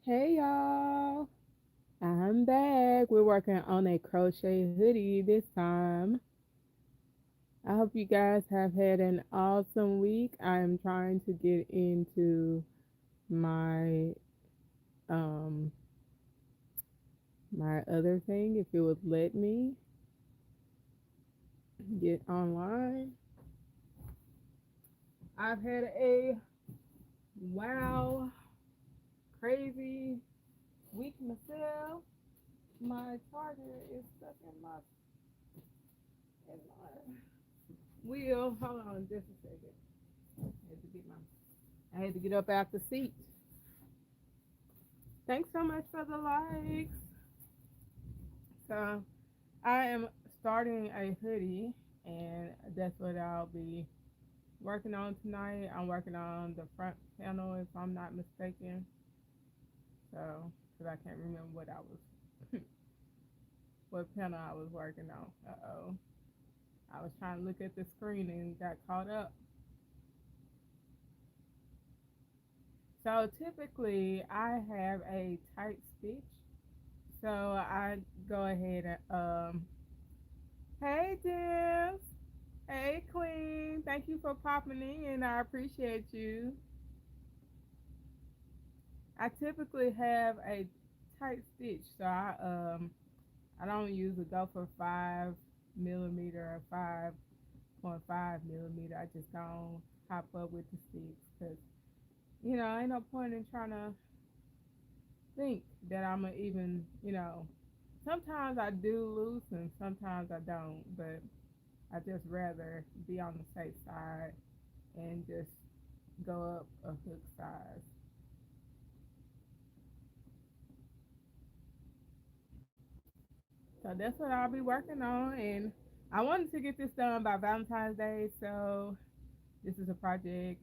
Hey y'all, I'm back. We're working on a crochet hoodie this time. I hope you guys have had an awesome week. I'm trying to get into my um my other thing if it would let me get online. I've had a wow crazy week myself. My charger is stuck in my wheel. Hold on just a second. I had to get up out the seat. Thanks so much for the likes. So I am starting a hoodie, and that's what I'll be working on tonight. I'm working on the front panel, if I'm not mistaken. So, because I can't remember what I was, what panel I was working on. Oh, I was trying to look at the screen and got caught up. So typically, I have a tight stitch. So I go ahead and hey, Jim. Hey, Queen. Thank you for popping in. I appreciate you. I typically have a tight stitch, so I don't use a go for 5 millimeter or 5.5 millimeter. I just don't hop up with the sticks because ain't no point in trying to think that I'm gonna even Sometimes I do loose and sometimes I don't, but I just rather be on the safe side and just go up a hook size. So that's what I'll be working on. And I wanted to get this done by Valentine's Day. So this is a project.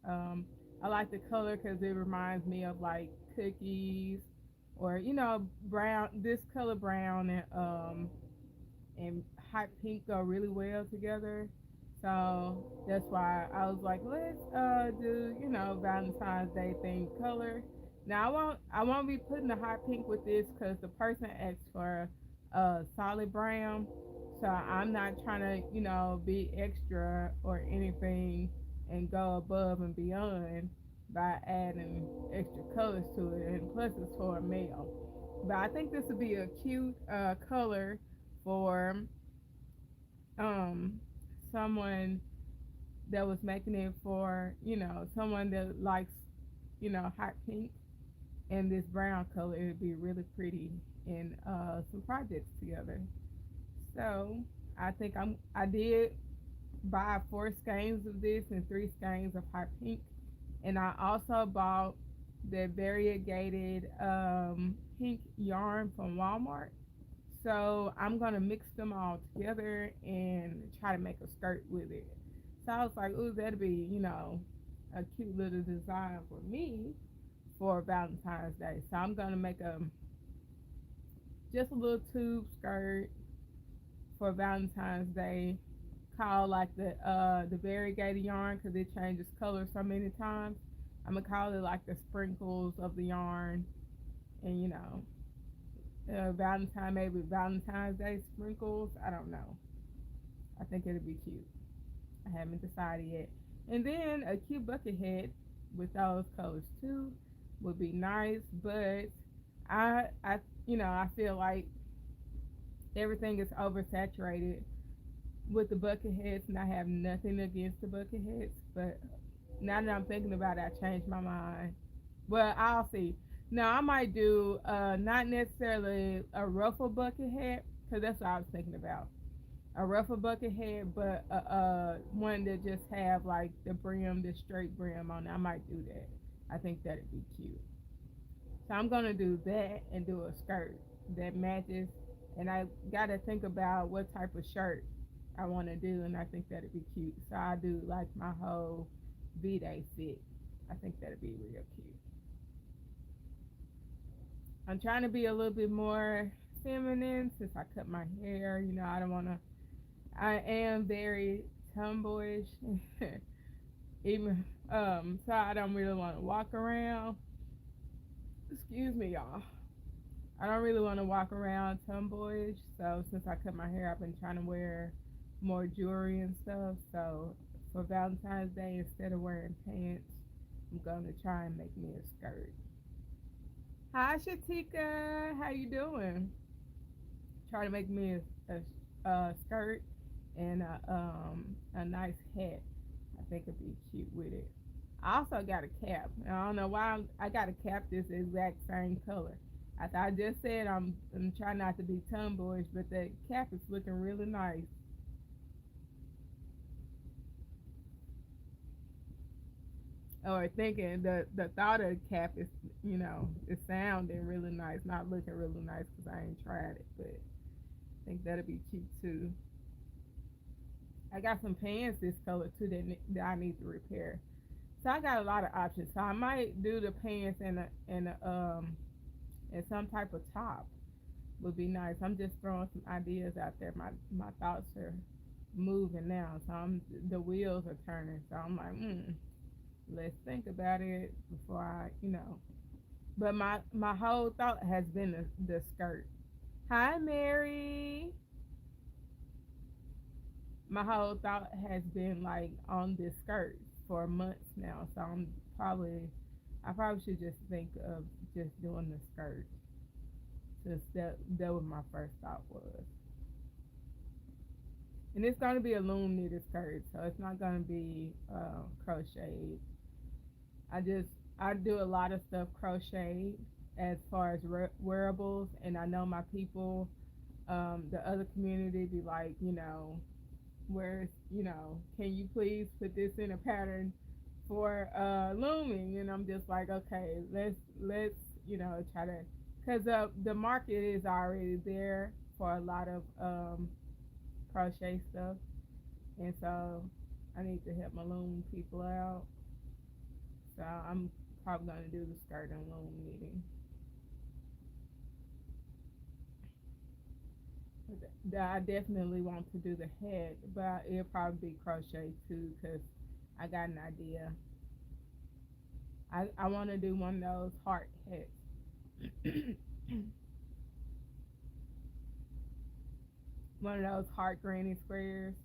Um, I like the color because it reminds me of like cookies or, brown. This color brown and hot pink go really well together. So that's why I was like, let's do Valentine's Day themed color. Now I won't be putting the hot pink with this because the person asked for solid brown. So I'm not trying to be extra or anything and go above and beyond by adding extra colors to it. And plus it's for a male. But I think this would be a cute color for um someone that was making it for someone that likes hot pink and this brown color. It would be really pretty in some projects together. So I did buy 4 skeins of this and 3 skeins of hot pink, and I also bought the variegated pink yarn from Walmart. So I'm gonna mix them all together and try to make a skirt with it. So I was like, ooh, that'd be, a cute little design for me for Valentine's Day. So I'm gonna make a just a little tube skirt for Valentine's Day called like the variegated yarn because it changes color so many times. I'm gonna call it like the sprinkles of the yarn, and maybe Valentine's Day sprinkles. I don't know. I think it'd be cute. I haven't decided yet. And then a cute bucket hat with those colors too would be nice. But I feel like everything is oversaturated with the bucket hats, and I have nothing against the bucket hats. But now that I'm thinking about it, I changed my mind. Well, I'll see. Now I might do not necessarily a ruffle bucket hat because that's what I was thinking about. A ruffle bucket hat, but one that just have like the straight brim on it. I might do that. I think that'd be cute. So I'm gonna do that and do a skirt that matches. And I gotta think about what type of shirt I want to do, and I think that'd be cute. So I do like my whole V-Day fit. I think that'd be real cute. I'm trying to be a little bit more feminine since I cut my hair. I don't want to. I am very tomboyish, even so I don't really want to walk around. Excuse me, y'all. I don't really want to walk around tomboyish, so since I cut my hair, I've been trying to wear more jewelry and stuff. So for Valentine's Day, instead of wearing pants, I'm gonna try and make me a skirt. Hi, Shatika. How you doing? Try to make me a skirt and a nice hat. I think it'd be cute with it. I also got a cap. I don't know why I got a cap this exact same color. I just said I'm trying not to be tomboyish, but the cap is looking really nice. Or thinking the thought of the cap is, it sounding really nice, not looking really nice because I ain't tried it, but I think that'll be cute too. I got some pants this color too that I need to repair. So I got a lot of options. So I might do the pants and some type of top would be nice. I'm just throwing some ideas out there. My thoughts are moving now, so the wheels are turning. So I'm like, let's think about it before I. But my whole thought has been the skirt. Hi, Mary. My whole thought has been like on this skirt for months now. So I probably should just think of just doing the skirt. Just that was my first thought was. And it's gonna be a loom knitted skirt, so it's not gonna be crocheted. I just I do a lot of stuff crocheted as far as wearables, and I know my people, the other community, be like, where's can you please put this in a pattern for looming? And I'm just like, okay, let's try to, because the market is already there for a lot of crochet stuff, and so I need to help my loom people out. So I'm probably gonna do the skirt and loom knitting. I definitely want to do the head, but it'll probably be crochet too, because I got an idea. I want to do one of those heart hats. One of those heart granny squares,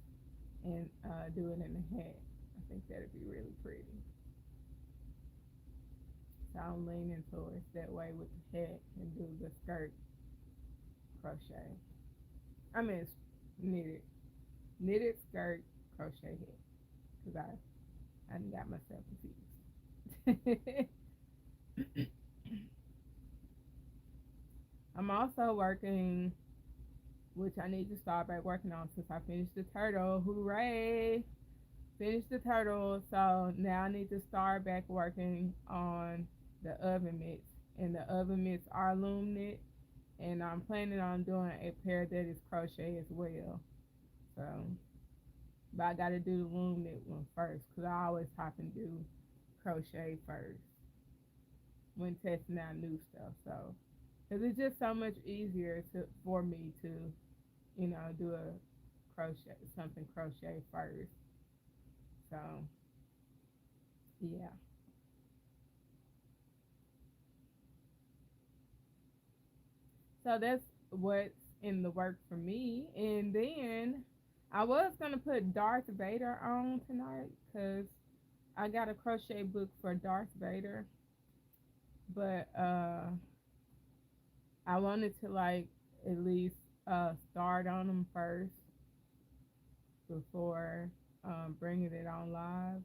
and do it in a hat. I think that'd be really pretty. So I'm leaning towards that way with the hat and do the skirt crochet. I mean, it's knitted skirt crochet hat, because I done got myself confused. I'm also working, which I need to start back working on since I finished the turtle. Hooray! Finished the turtle, so now I need to start back working on the oven mitts. And the oven mitts are loom knit, and I'm planning on doing a pair that is crochet as well. So, but I got to do the loom knit one first, because I always hop and do crochet first when testing out new stuff. So, because it's just so much easier for me to do a something crochet first. So yeah. So that's what's in the work for me. And then I was gonna put Darth Vader on tonight because I got a crochet book for Darth Vader, but I wanted to like at least start on them first before bringing it on live.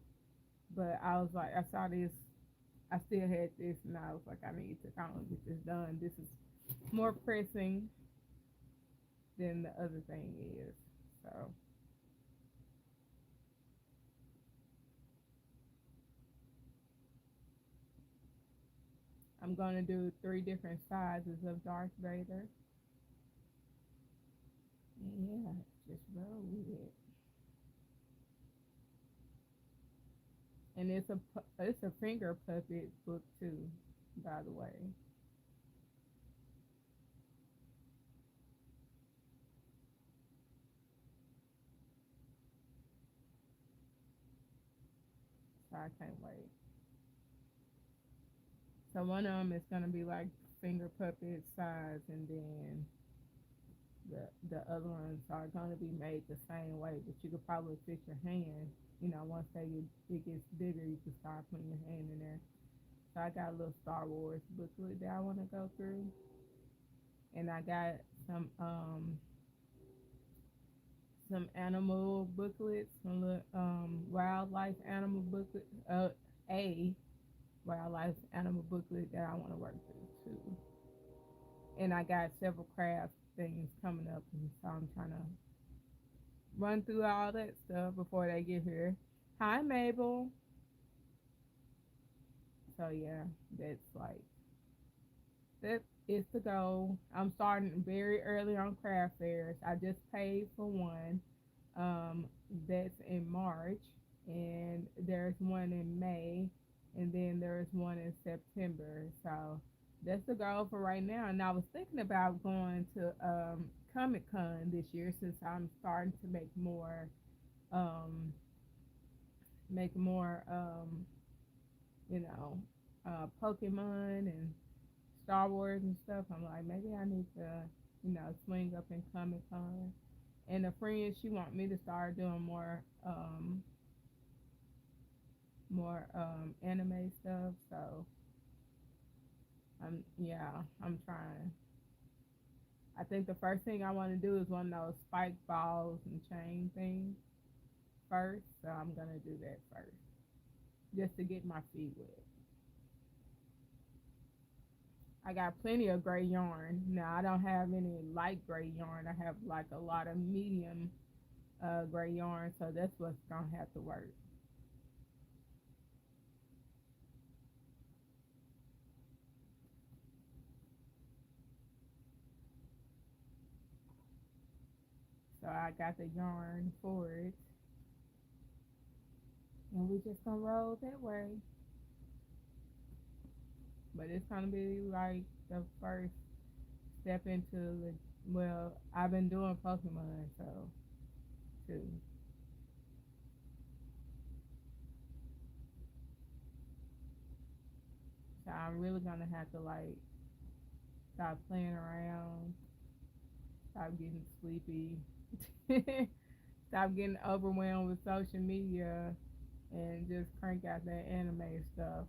But I was like, I saw this, I still had this, and I was like, I need to kind of get this done. This is more pressing than the other thing is. So I'm gonna do 3 different sizes of Darth Vader. And yeah, just roll with it. And it's a finger puppet book too, by the way. So I can't wait. So one of them is gonna be like finger puppet size, and then the other ones are gonna be made the same way, but you could probably fit your hand. You know, once it gets bigger, you can start putting your hand in there. So I got a little Star Wars booklet that I want to go through, and I got some um some animal booklets, some little wildlife animal booklet, a wildlife animal booklet that I want to work through too. And I got several craft things coming up, and so I'm trying to run through all that stuff before they get here. Hi, Mabel. So yeah, that's like that is the goal. I'm starting very early on craft fairs. I just paid for one. Um, that's in March, and there's one in May, and then there's one in September. So that's the goal for right now. And I was thinking about going to Comic Con this year since I'm starting to um, make more you know, Pokemon and Star Wars and stuff. I'm like, maybe I need to, swing up in Comic Con. And a friend, she want me to start doing more anime stuff. So I'm trying. I think the first thing I want to do is one of those spike balls and chain things first. So I'm gonna do that first, just to get my feet wet. I got plenty of gray yarn. Now I don't have any light gray yarn. I have like a lot of medium gray yarn, so that's what's gonna have to work. So I got the yarn for it, and we just gonna roll that way. But it's gonna be like the first step into the. Well, I've been doing Pokemon, so too. So I'm really gonna have to like stop playing around, stop getting sleepy, stop getting overwhelmed with social media, and just crank out that anime stuff.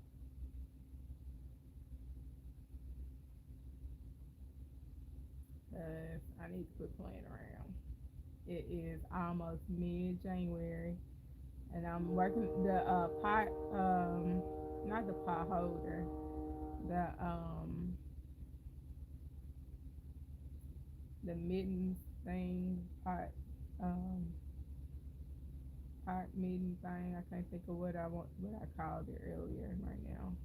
'Cause I need to quit playing around. It is almost mid January, and I'm working the pot, not the pot holder, the the mittens thing, um, pot mitten thing. I can't think of what I called it earlier right now.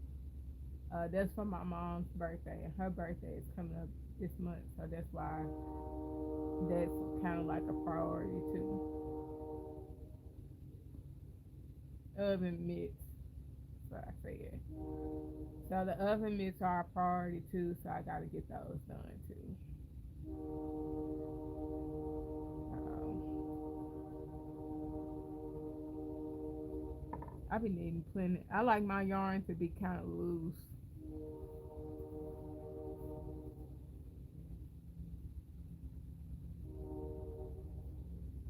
That's for my mom's birthday, and her birthday is coming up this month, so that's why that's kind of like a priority too. Oven mitts, so I said. So the oven mitts are a priority too, so I gotta get those done too. I be needing plenty. I like my yarn to be kind of loose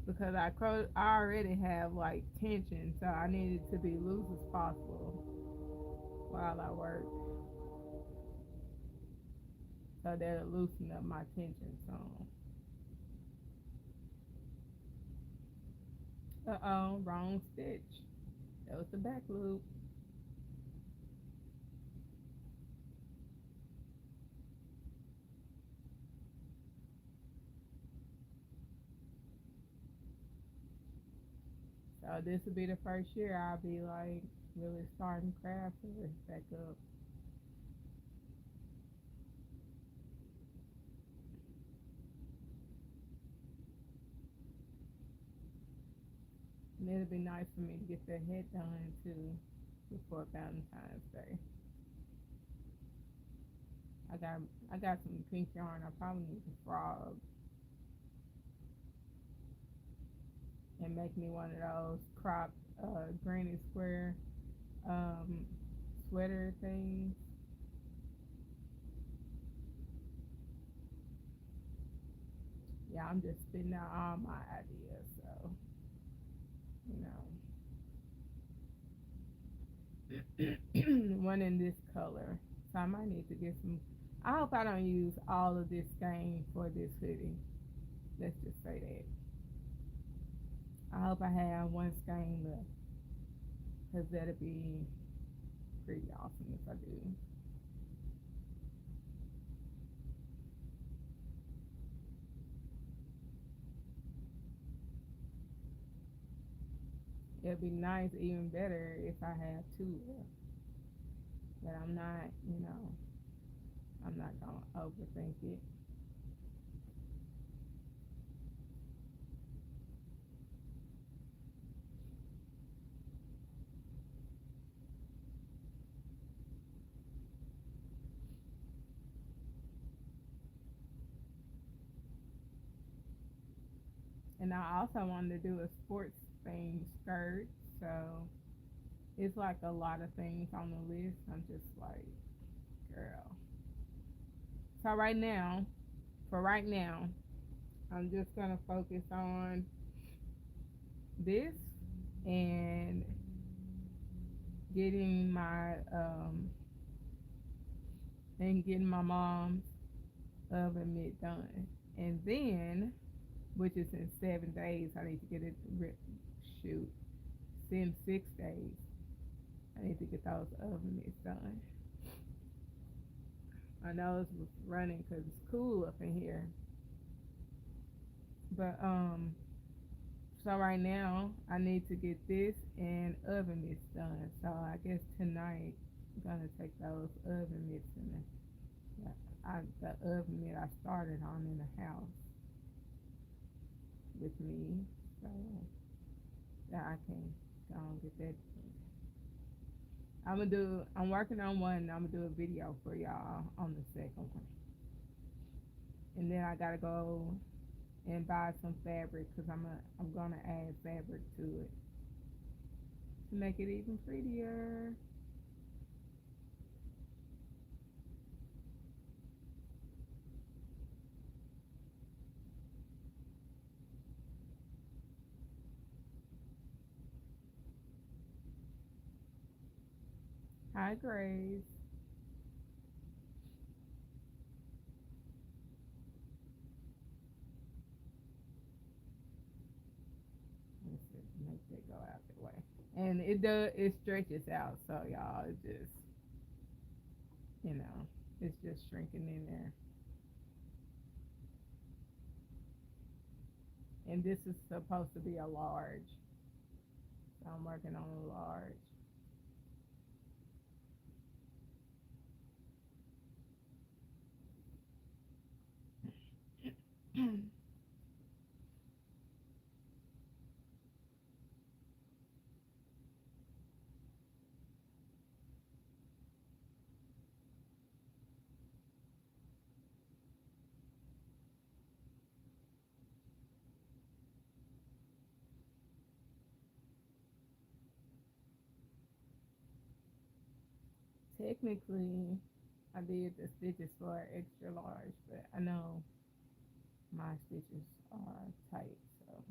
because I already have like tension, so I need it to be loose as possible while I work, so that'll loosen up my tension some. Wrong stitch. That was the back loop. So this will be the first year I'll be like really starting craft back up. And it'll be nice for me to get the head done too before Valentine's Day. I got I got some pink yarn. I probably need to frog and make me one of those cropped granny square um, sweater things. Yeah, I'm just spitting out all my ideas. So, one in this color. So I might need to get some. I hope I don't use all of this skein for this hoodie. Let's just say that. I hope I have one skein left, because that'd be pretty awesome if I do. It'd be nice, even better, if I have two left. But I'm not, I'm not gonna overthink it. And I also wanted to do a sports themed skirt, so it's like a lot of things on the list. I'm just like, girl. So right now, I'm just gonna focus on this and getting my getting my mom's oven mitt done, and then, which is in 7 days, I need to get it shoot. It's in 6 days. I need to get those oven mitts done. My nose was running because it's cool up in here. But so right now I need to get this and oven mitts done. So I guess tonight I'm gonna take those oven mitts and the oven mitt I started on in the house with me. So that I can go and get that. I'm working on one, and I'm gonna do a video for y'all on the second one. And then I gotta go and buy some fabric, because I'm gonna add fabric to it to make it even prettier. Hi, Grace. Let's see, make that go out the way. And it stretches out, so y'all, it just, you know, it's just shrinking in there. And this is supposed to be a large, so I'm working on a large. Technically, I did the stitches for extra large, but I know my stitches are tight, so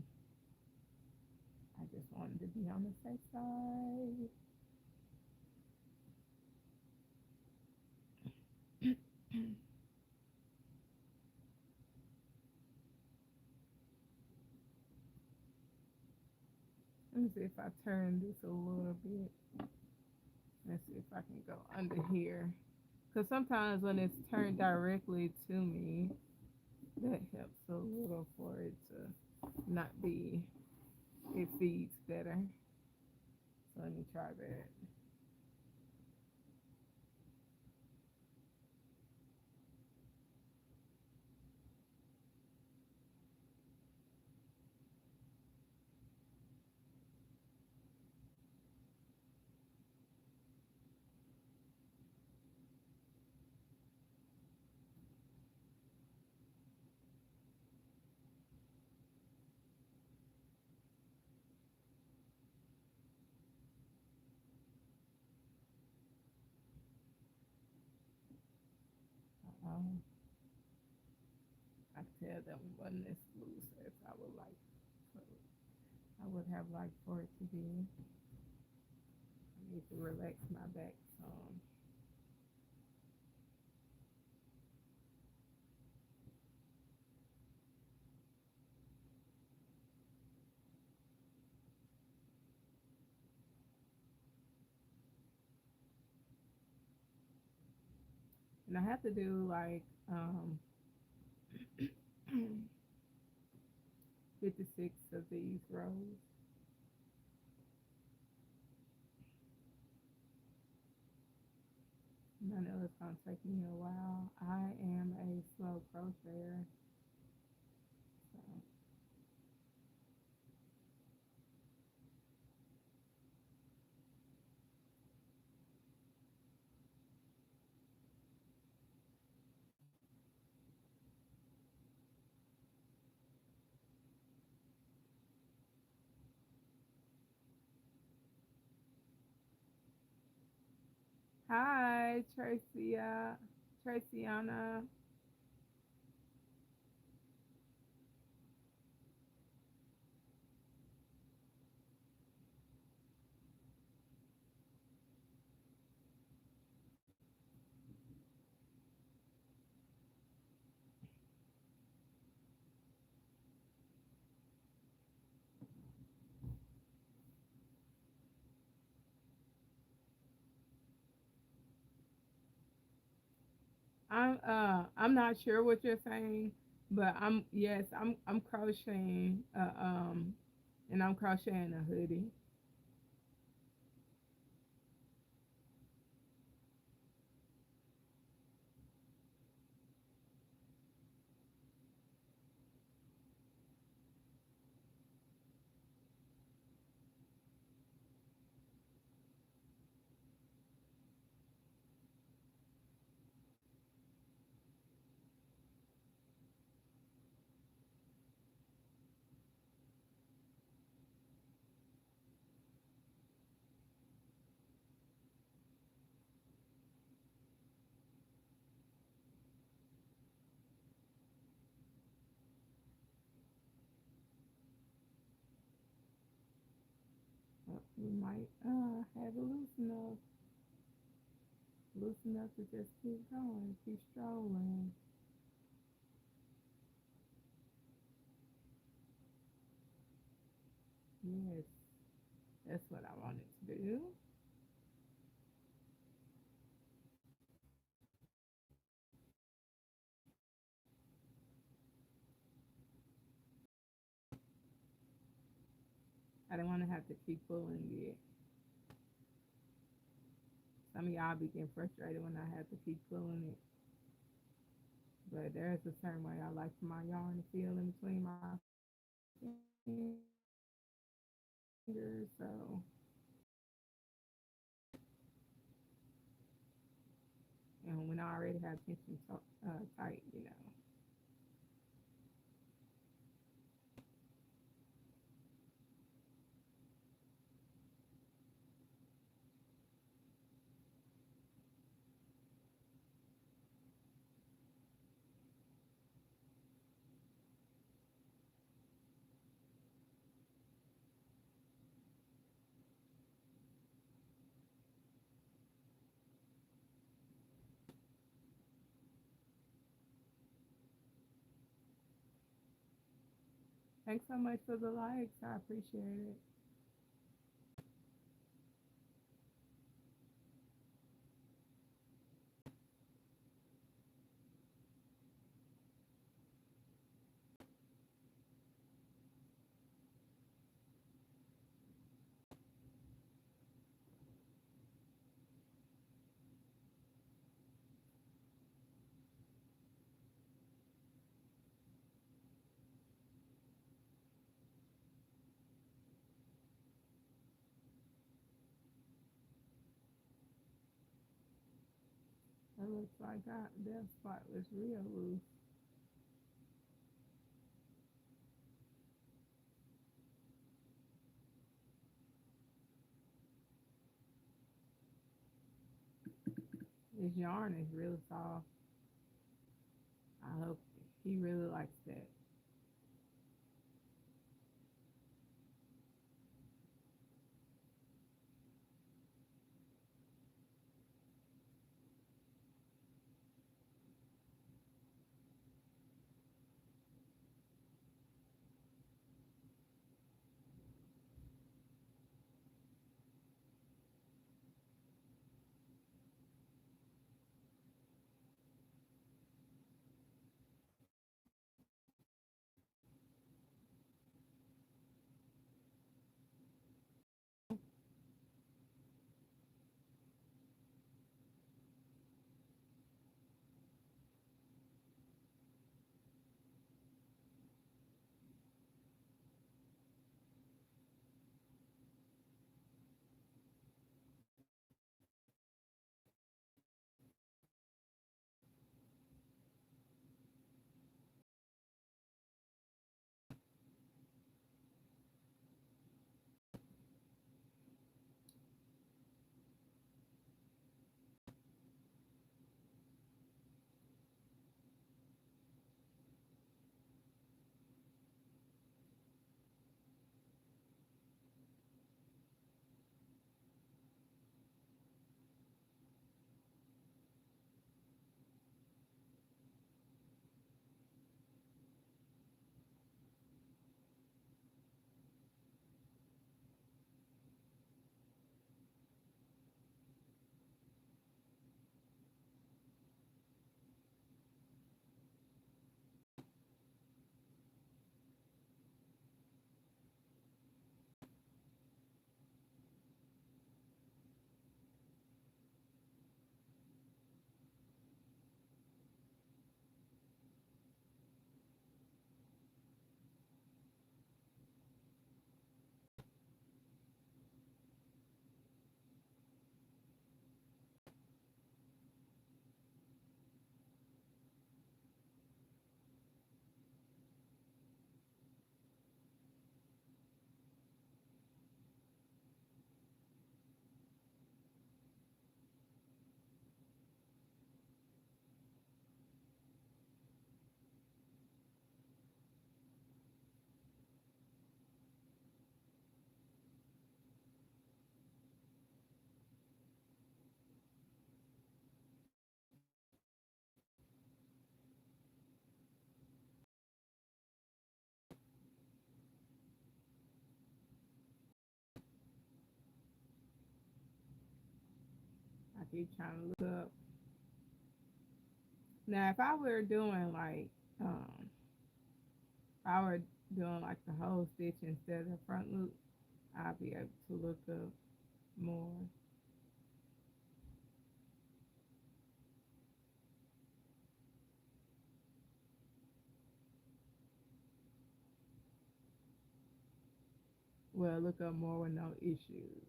I just wanted to be on the safe side. Let me see if I turn this a little bit. Let's see if I can go under here. Because sometimes when it's turned directly to me, that helps a little for it to not be, it feeds better. So let me try that. Um, I tell them it wasn't as loose as I would like. So I would have liked for it to be. I need to relax my back some. And I have to do like 56 of these rows. And I know it's gonna take me a while. I am a slow crocheter, so hi Tracia, Traciana. I'm not sure what you're saying, but I'm crocheting and I'm crocheting a hoodie. We might have it loose enough to just keep going, keep strolling. Yes, that's what I wanted to do. I didn't want to have to keep pulling it. Some of y'all be getting frustrated when I have to keep pulling it. But there's a certain way I like for my yarn to feel in between my fingers. So, and when I already have tension tight, you know. Thanks so much for the likes. I appreciate it. It looks like that spot was real loose. This yarn is really soft. I hope. He really likes that. I keep trying to look up. Now, if I were doing like, if I were doing like the whole stitch instead of the front loop, I'd be able to look up more. Well, look up more with no issues.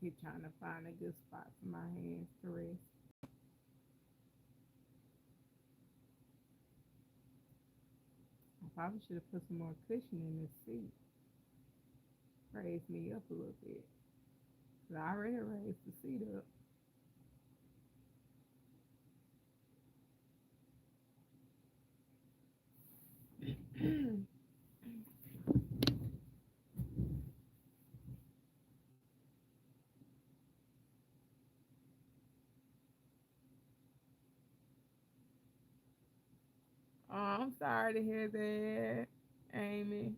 Keep trying to find a good spot for my hands to rest. I probably should have put some more cushion in this seat. Raise me up a little bit. 'Cause I already raised the seat up. Oh, I'm sorry to hear that, Amy.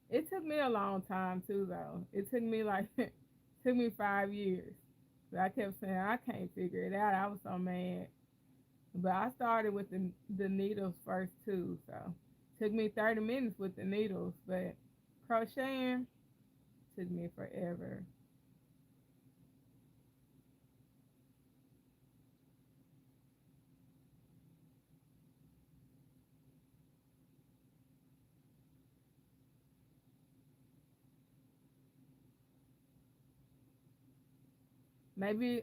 It took me a long time too, though. It took me like took me 5 years. But I kept saying I can't figure it out. I was so mad. But I started with the needles first too, so took me 30 minutes with the needles. But crocheting took me forever. Maybe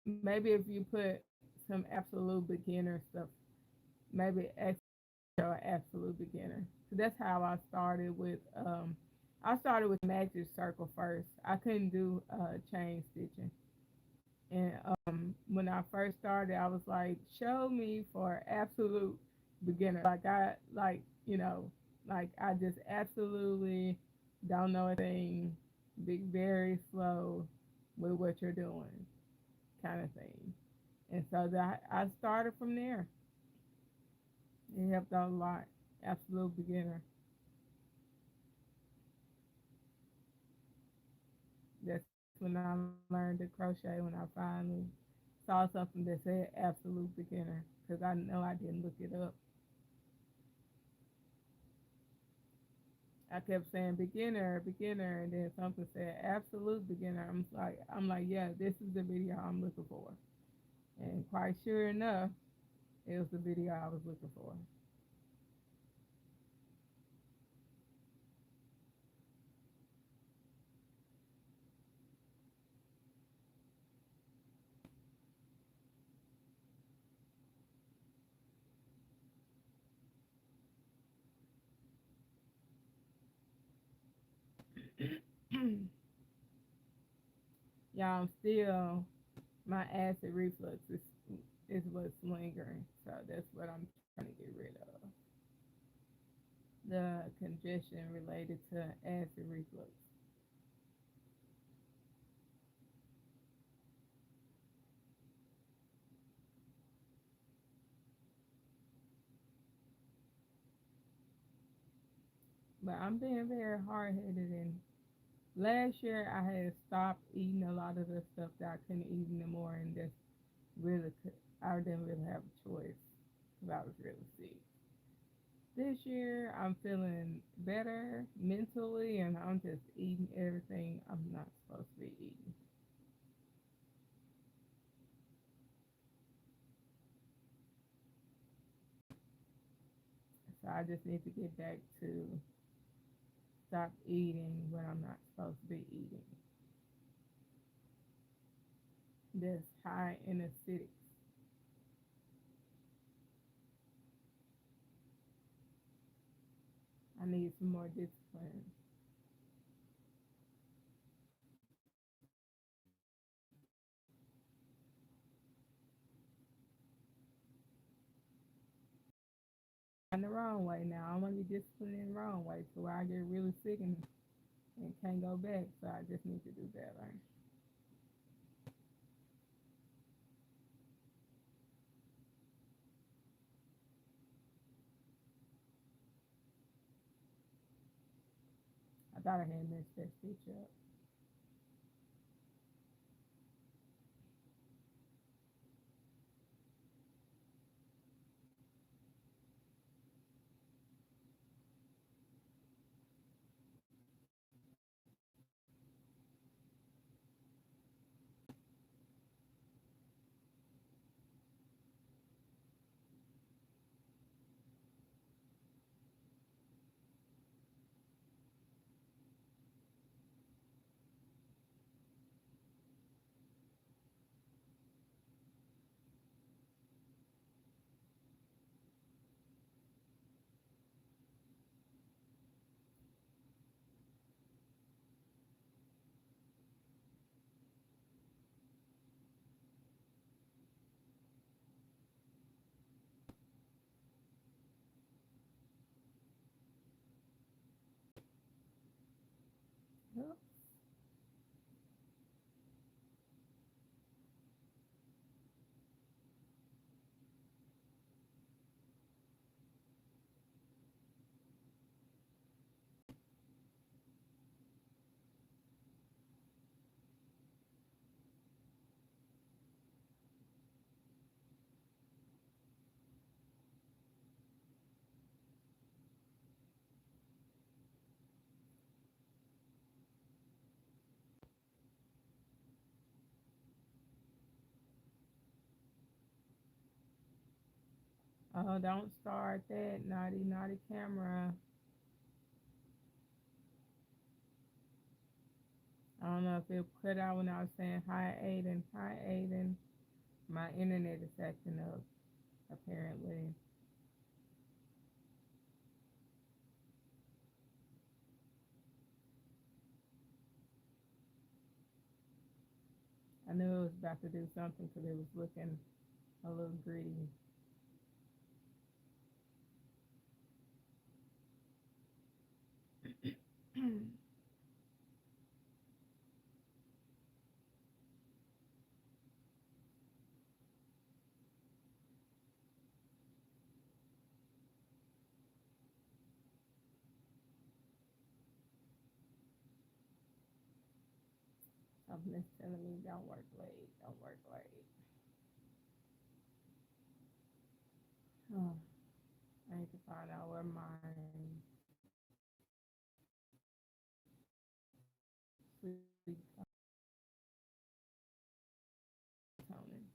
if you put some absolute beginner stuff, maybe So an absolute beginner. So that's how I started with. I started with magic circle first. I couldn't do chain stitching, and when I first started, I was like, show me for absolute beginner. Like I like like I just absolutely don't know a thing. Be very slow with what you're doing, kind of thing. And so that I started from there. It helped out a lot. Absolute beginner. That's when I learned to crochet, when I finally saw something that said absolute beginner, because I know I didn't look it up. I kept saying beginner, beginner, and then something said absolute beginner. I'm like, yeah, this is the video I'm looking for. And quite sure enough, it was the video I was looking for. Y'all, I'm still, my acid reflux is what's lingering. So that's what I'm trying to get rid of. The congestion related to acid reflux. But I'm being very hard headed. And last year I had stopped eating a lot of the stuff that I couldn't eat anymore, and that's really I didn't really have a choice because I was really sick. This year I'm feeling better mentally, and I'm just eating everything I'm not supposed to be eating. So I just need to get back to stop eating what I'm not supposed to be eating. That's high in acidic. I need some more discipline. In the wrong way now. I want to be disciplined in the wrong way, so where I get really sick and can't go back. So I just need to do better. I thought I had messed that stitch up. Yep. Oh, don't start that naughty, naughty camera. I don't know if it cut out when I was saying hi, Aiden. Hi, Aiden. My internet is acting up, apparently. I knew it was about to do something because it was looking a little gritty. Something is telling me don't work late, don't work late. Oh, I need to find out where my sleep toning.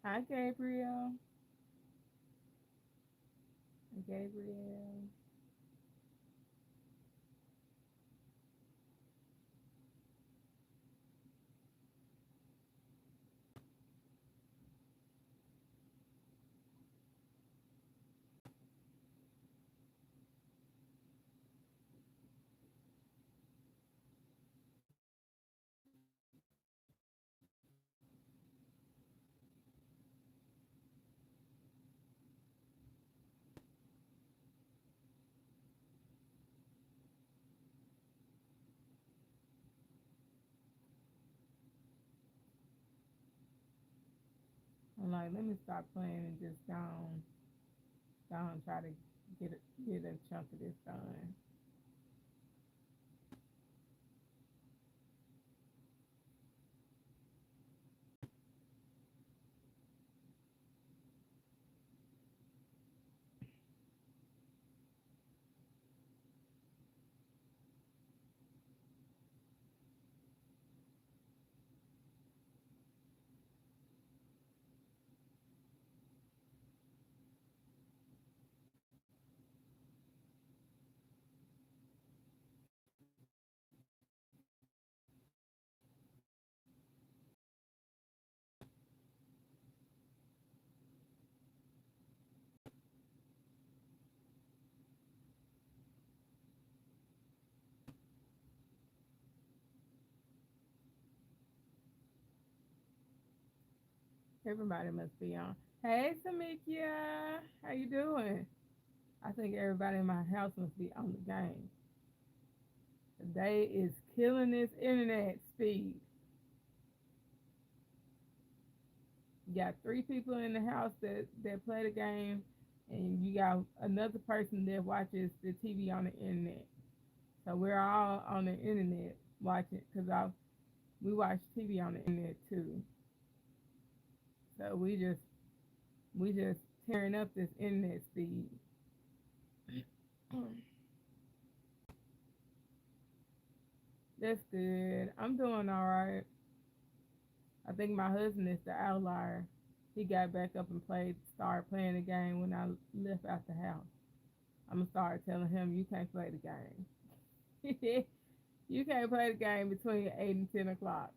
Hi, Gabriel. Gabriel. I'm like, let me stop playing and just go and try to get a chunk of this done. Everybody must be on. Hey, Tamikia, how you doing? I think everybody in my house must be on the game. They is killing this internet speed. You got three people in the house that play the game, and you got another person that watches the TV on the internet. So we're all on the internet watching because we watch TV on the internet too. So we just tearing up this internet speed. That's good. I'm doing all right. I think my husband is the outlier. He got back up and started playing the game when I left out the house. I'm gonna start telling him you can't play the game. You can't play the game between 8 and 10 o'clock.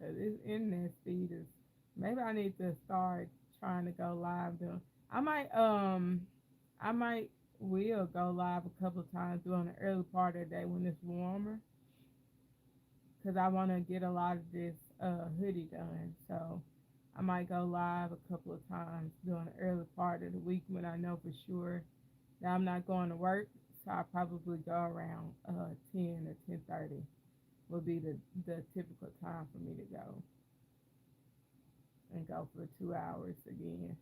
Cause this internet speed is. Maybe I need to start trying to go live. I might I might will go live a couple of times during the early part of the day when it's warmer, because I want to get a lot of this hoodie done. So I might go live a couple of times during the early part of the week when I know for sure that I'm not going to work. So I probably go around 10 or 10:30 would be the typical time for me to go and go for 2 hours again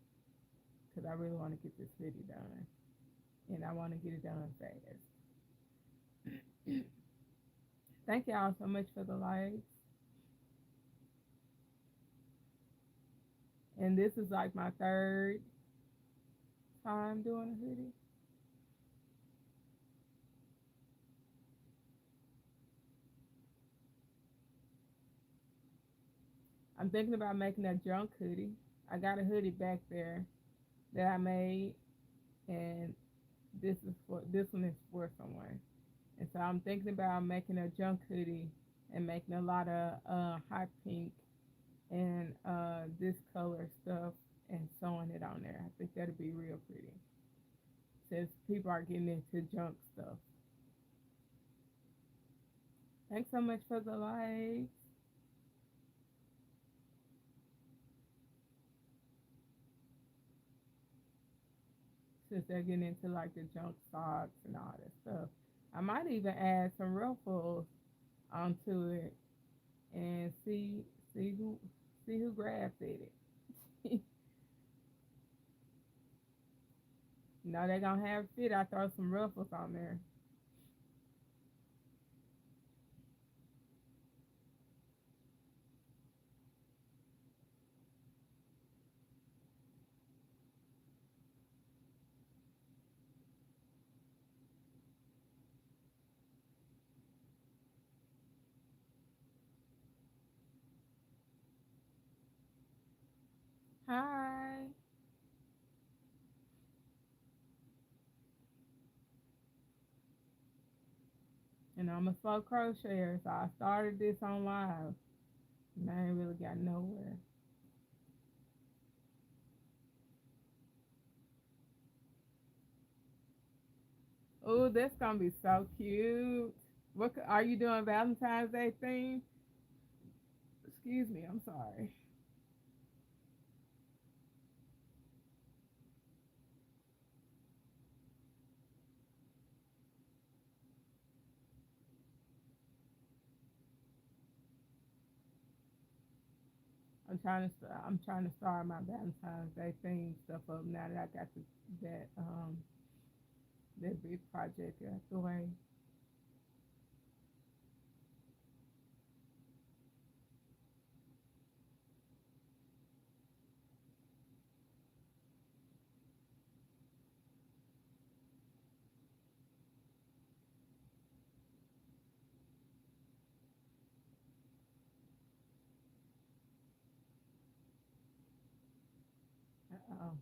because I really want to get this hoodie done and I want to get it done fast. Thank y'all so much for the likes. And this is like my third time doing a hoodie. I'm thinking about making a junk hoodie. I got a hoodie back there that I made, and this one is for someone. And so I'm thinking about making a junk hoodie and making a lot of hot pink and this color stuff and sewing it on there. I think that'd be real pretty since people are getting into junk stuff. Thanks so much for the likes. Since they're getting into like the junk socks and all that stuff. I might even add some ruffles onto it and see who grabs at it. You know they're gonna have fit. I throw some ruffles on there. Hi, and I'm a slow crocheter, so I started this on live, and I ain't really got nowhere. Oh, that's gonna be so cute. Are you doing Valentine's Day theme? Excuse me, I'm sorry. I'm trying to start my Valentine's Day theme stuff up now that I got that big project out the way. Uh-oh.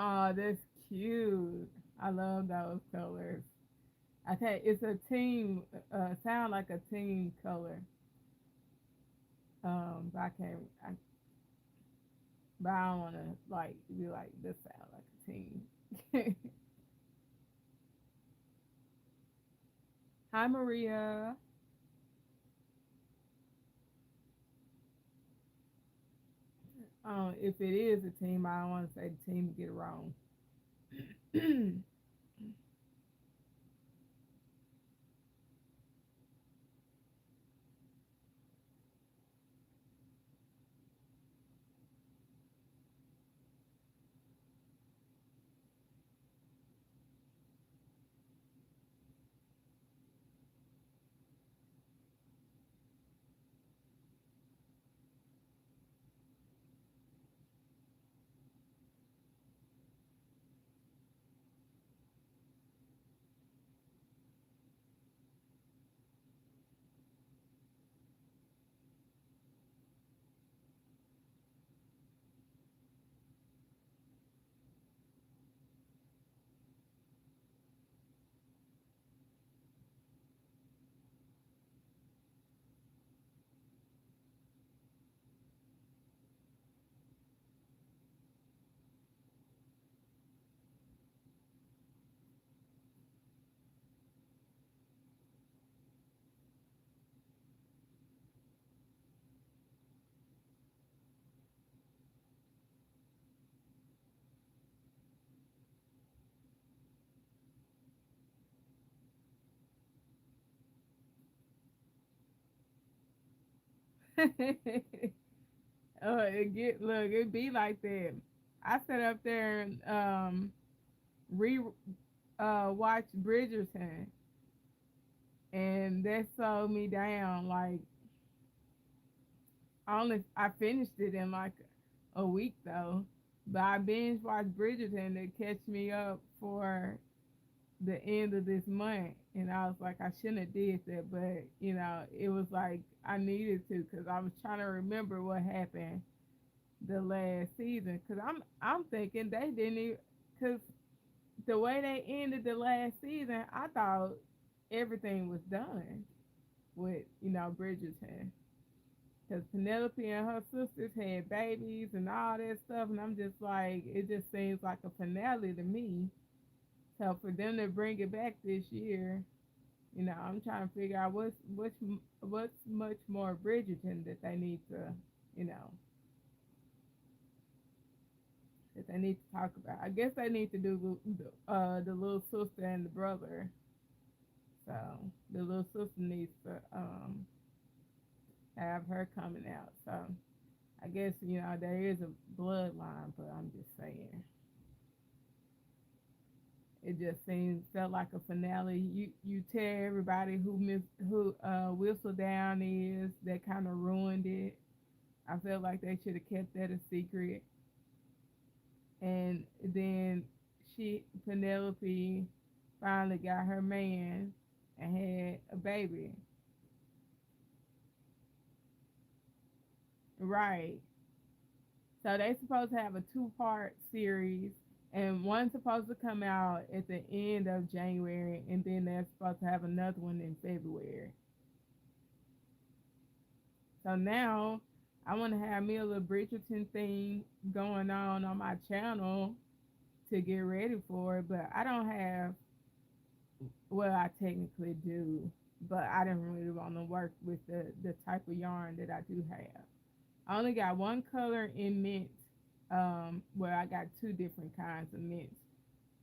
Oh, that's cute. I love those colors. Okay, it's a team. Sound like a team color. But I can't. But I don't want to like be like this. Sound like a team. Hi, Maria. If it is a team, I don't want to say the team get it wrong. It get look, it be like that. I sat up there and re watch Bridgerton, and that slowed me down. Like I finished it in like a week though, but I binge watched Bridgerton to catch me up for the end of this month, and I was like, I shouldn't have did that, but it was like I needed to because I was trying to remember what happened the last season. Because I'm thinking they didn't even, because the way they ended the last season, I thought everything was done with Bridgerton. Because Penelope and her sisters had babies and all that stuff, and I'm just like, it just seems like a finale to me. So for them to bring it back this year, I'm trying to figure out what's much more Bridgerton that they need to, you know, that they need to talk about. I guess they need to do the little sister and the brother. So the little sister needs to have her coming out. So I guess there is a bloodline, but I'm just saying it just seems felt like a finale. You tell everybody who Whistledown is. That kind of ruined it. I felt like they should have kept that a secret. And then Penelope finally got her man and had a baby. Right. So they supposed to have a two-part series, and one's supposed to come out at the end of January, and then they're supposed to have another one in February. So now I want to have me a little Bridgerton thing going on my channel to get ready for it, but I don't have. Well, I technically do, but I didn't really want to work with the type of yarn that I do have. I only got one color in mint. Where I got two different kinds of mints,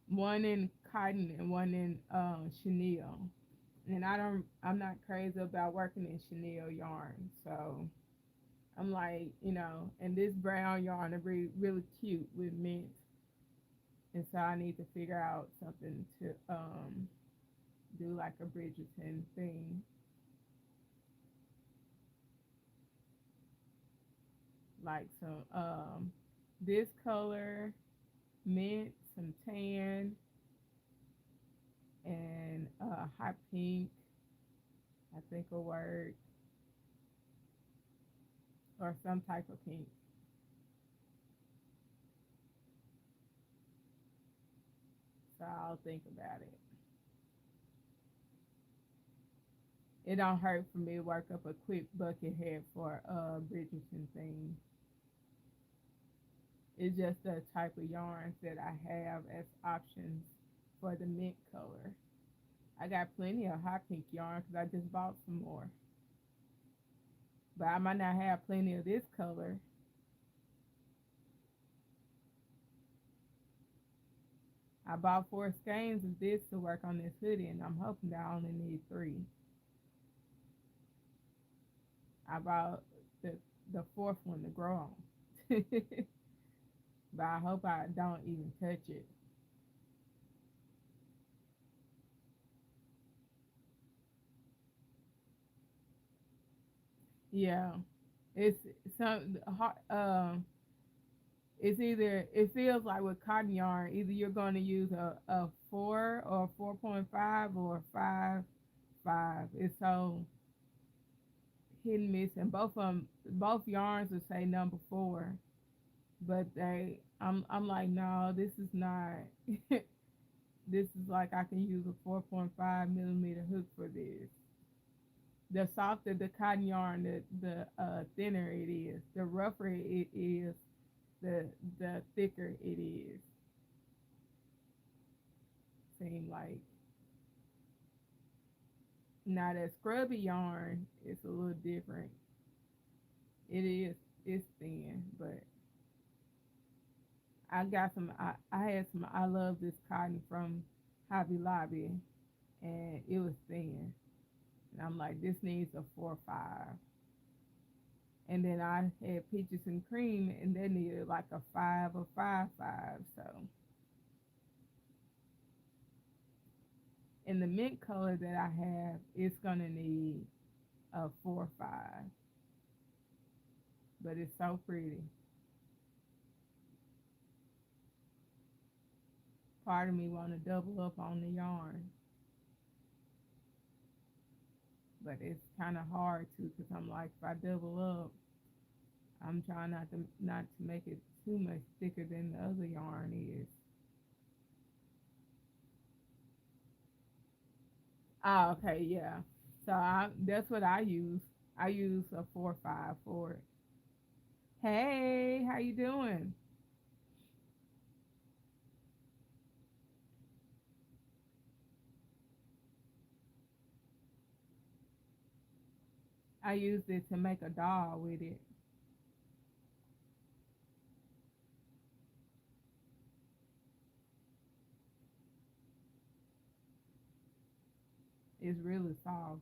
one in cotton and one in chenille. And I'm not crazy about working in chenille yarn, so I'm like, and this brown yarn would be really cute with mint, and so I need to figure out something to do like a Bridgerton thing, like some this color mint, some tan, and hot pink. I think will work, or some type of pink. So I'll think about it. It don't hurt for me to work up a quick bucket head for Bridgerton thing. It's just the type of yarns that I have as options for the mint color. I got plenty of hot pink yarn because I just bought some more. But I might not have plenty of this color. I bought 4 skeins of this to work on this hoodie, and I'm hoping that I only need 3. I bought the fourth one to grow on. But I hope I don't even touch it. Yeah, it's some hot. It's either it feels like with cotton yarn, either you're going to use a 4 or 4.5 or 5.5. It's so hit and miss, and both yarns will say number 4, but I'm like, no, this is not. This is like I can use a 4.5 millimeter hook for this. The softer the cotton yarn, the thinner it is. The rougher it is, the thicker it is. Seem like now that scrubby yarn is a little different. It is it's thin, but I had some I love this cotton from Hobby Lobby, and it was thin. And I'm like, this needs a 4.5. And then I had peaches and cream, and they needed like a 5 or 5 5. So, in the mint color that I have, it's gonna need a 4 5. But it's so pretty. Part of me want to double up on the yarn, but it's kind of hard to because I'm like, if I double up, I'm trying not to make it too much thicker than the other yarn is. Oh, okay, yeah. So that's what I use. I use a 4 5 for it. Hey, how you doing? I used it to make a doll with it. It's really soft.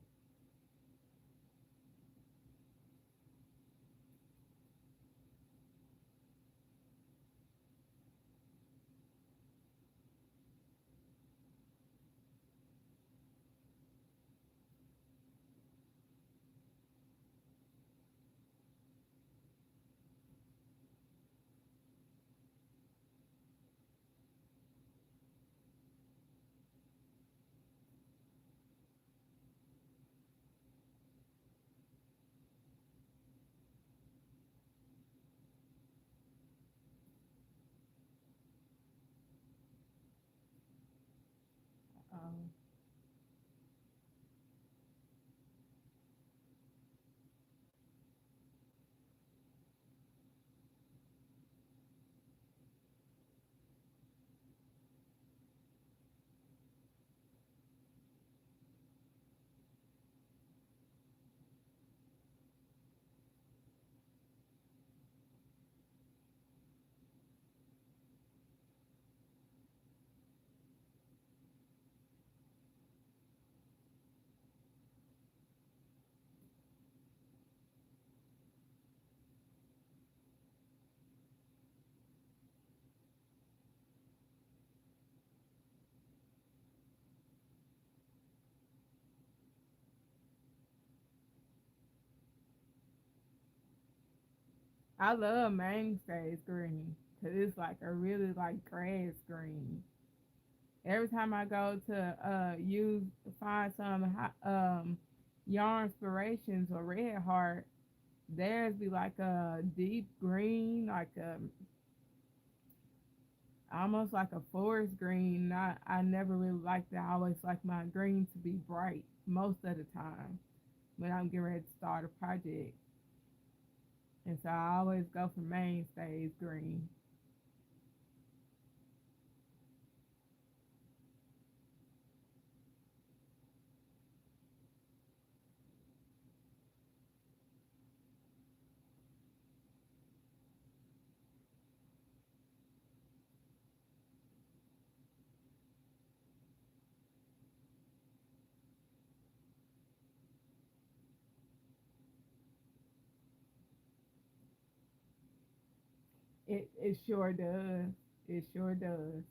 Um, I love mainstays green because it's like a really like grass green. Every time I go to use find some yarn inspirations or red heart, theirs be like a deep green, like a almost like a forest green. I never really liked that. I always like my green to be bright most of the time when I'm getting ready to start a project. And so I always go for mainstays green. It sure does. It sure does.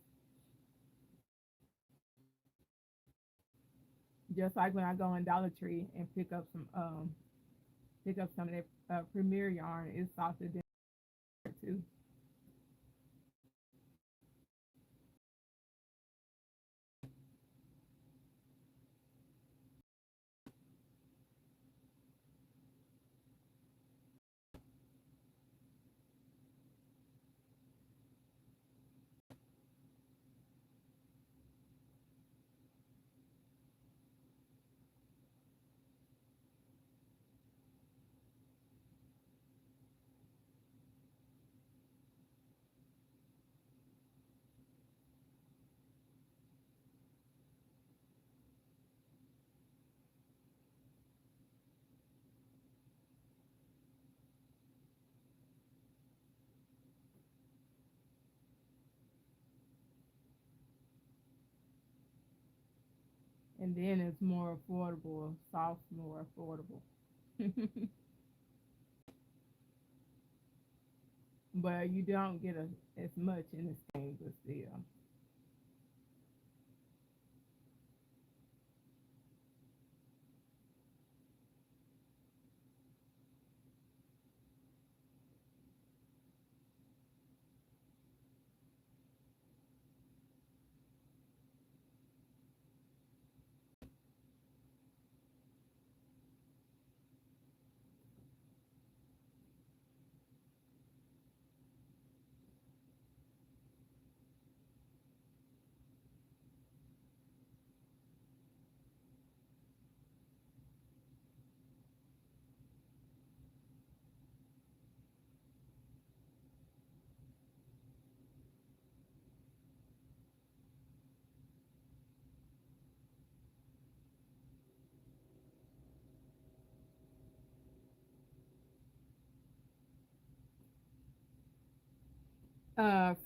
Just like when I go in Dollar Tree and pick up some of that Premier yarn, it's softer than that too. And then it's more affordable, soft, more affordable. but you don't get as much in the skein, but still.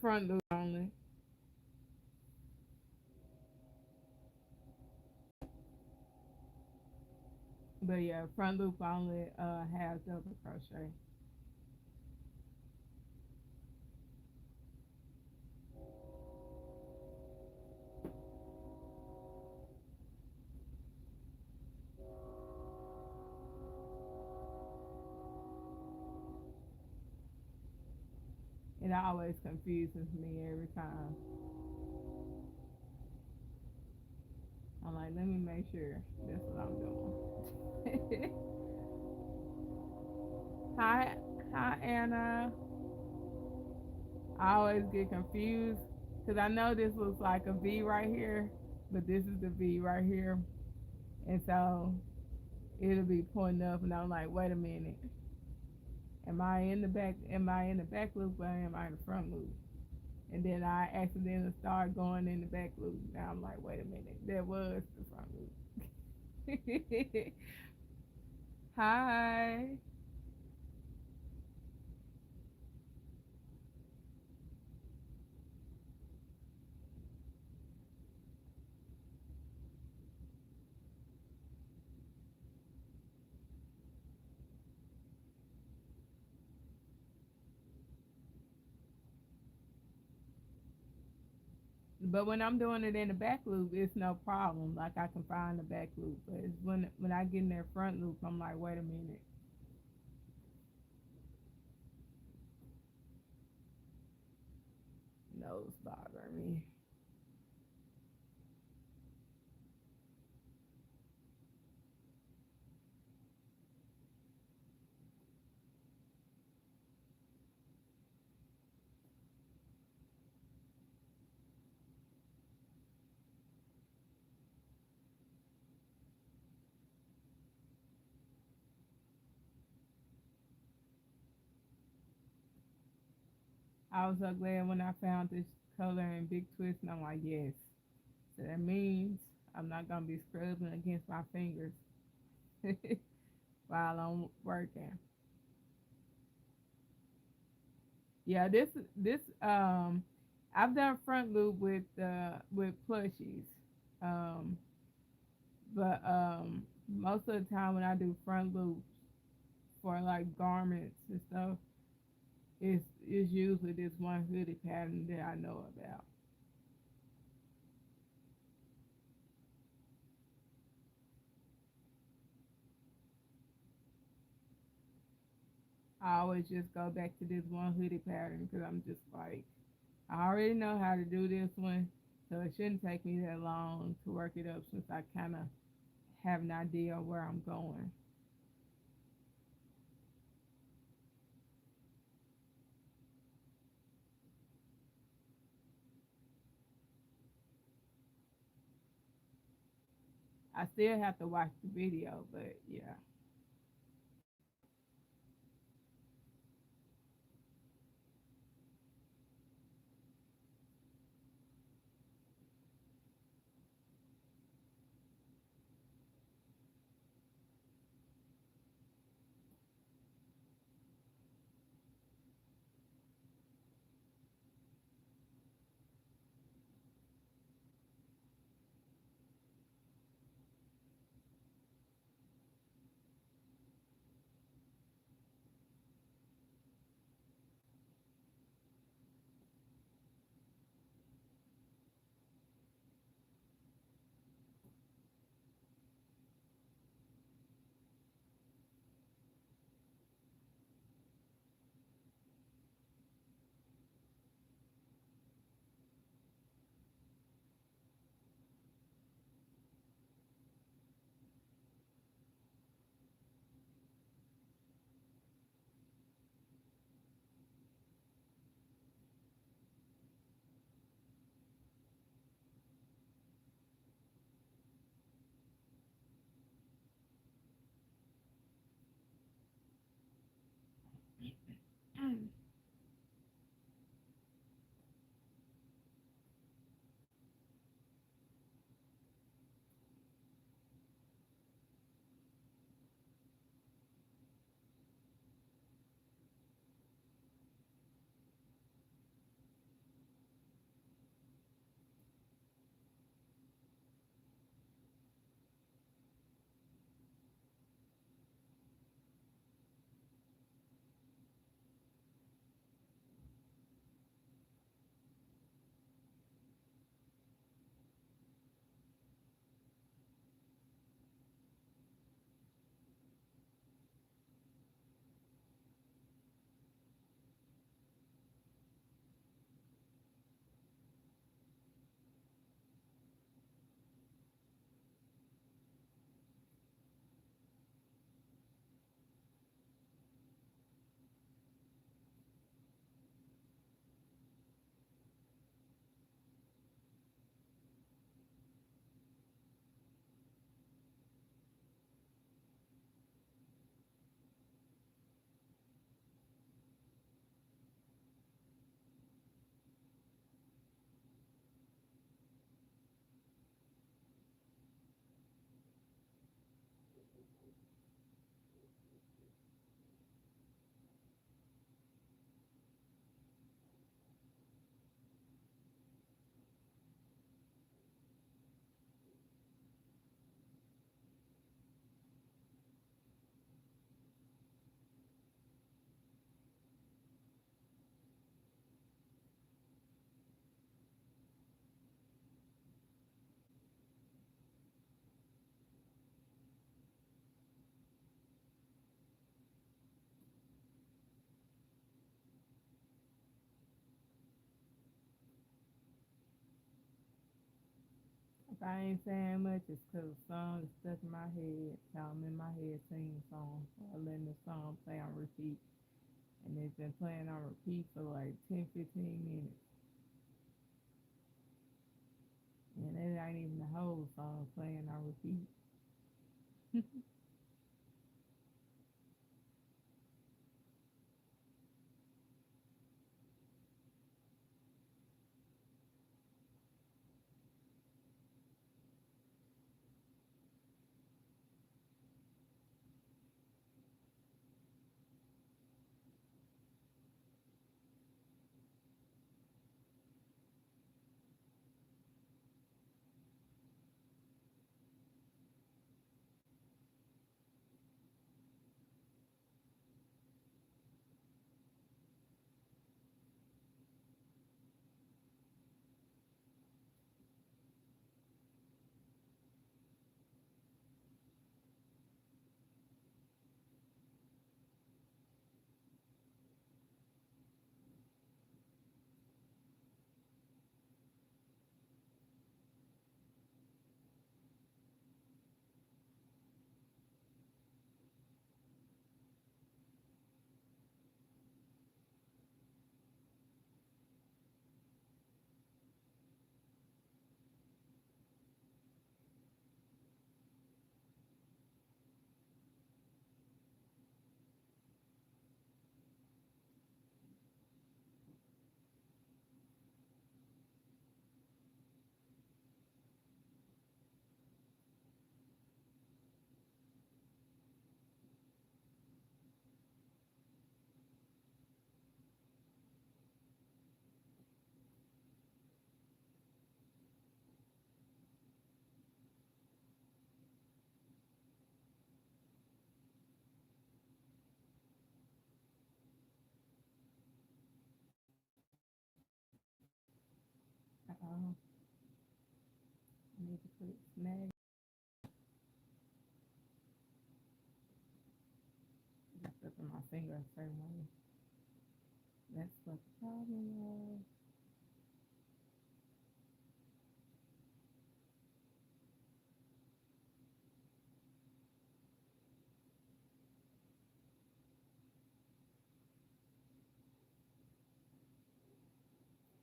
Front loop only. But yeah, front loop only has double crochet. It always confuses me every time. I'm like, let me make sure that's what I'm doing. Hi, hi Anna. I always get confused because I know this looks like a V right here, but this is the V right here, and so it'll be pointing up, and I'm like, wait a minute, am I in the back? Am I in the back loop or am I in the front loop? And then I accidentally start going in the back loop. Now I'm like, wait a minute, that was the front loop. Hi. But when I'm doing it in the back loop, it's no problem. Like I can find the back loop. But it's when I get in their front loop, I'm like, wait a minute, nose bother me. I was so glad when I found this color in Big Twist, and I'm like, yes. So that means I'm not gonna be scrubbing against my fingers while I'm working. Yeah, this I've done front loop with plushies. Um but most of the time when I do front loops for like garments and stuff, it's usually this one hoodie pattern that I know about. I always just go back to this one hoodie pattern because I'm just like, I already know how to do this one, so it shouldn't take me that long to work it up since I kind of have an idea of where I'm going. I still have to watch the video, but yeah. If I ain't saying much, it's because the song is stuck in my head. So I'm in my head singing the song. Or letting the song play on repeat. And it's been playing on repeat for like 10, 15 minutes. And it ain't even the whole song playing on repeat. I need to put snag stuff in my finger a certain way. That's what the problem was.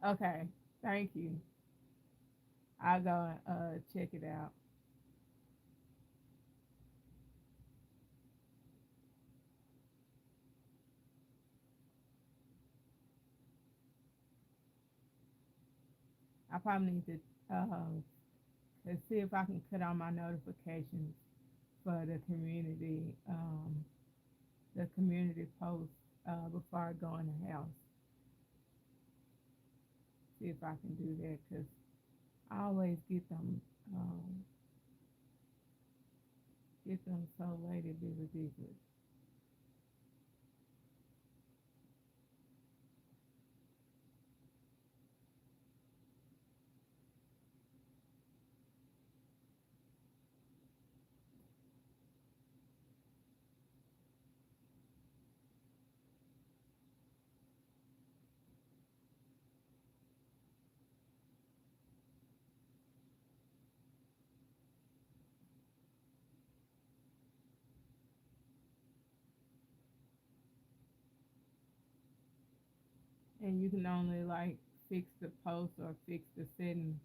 Okay, thank you. I'll go and check it out. I probably need to see if I can cut on my notifications for the community post before I go in the house. See if I can do that because I always um, get them so late it be ridiculous. And you can only like fix the post or fix the settings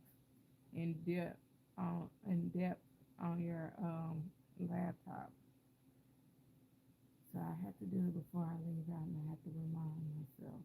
in depth on your laptop. So I have to do it before I leave out, and I have to remind myself.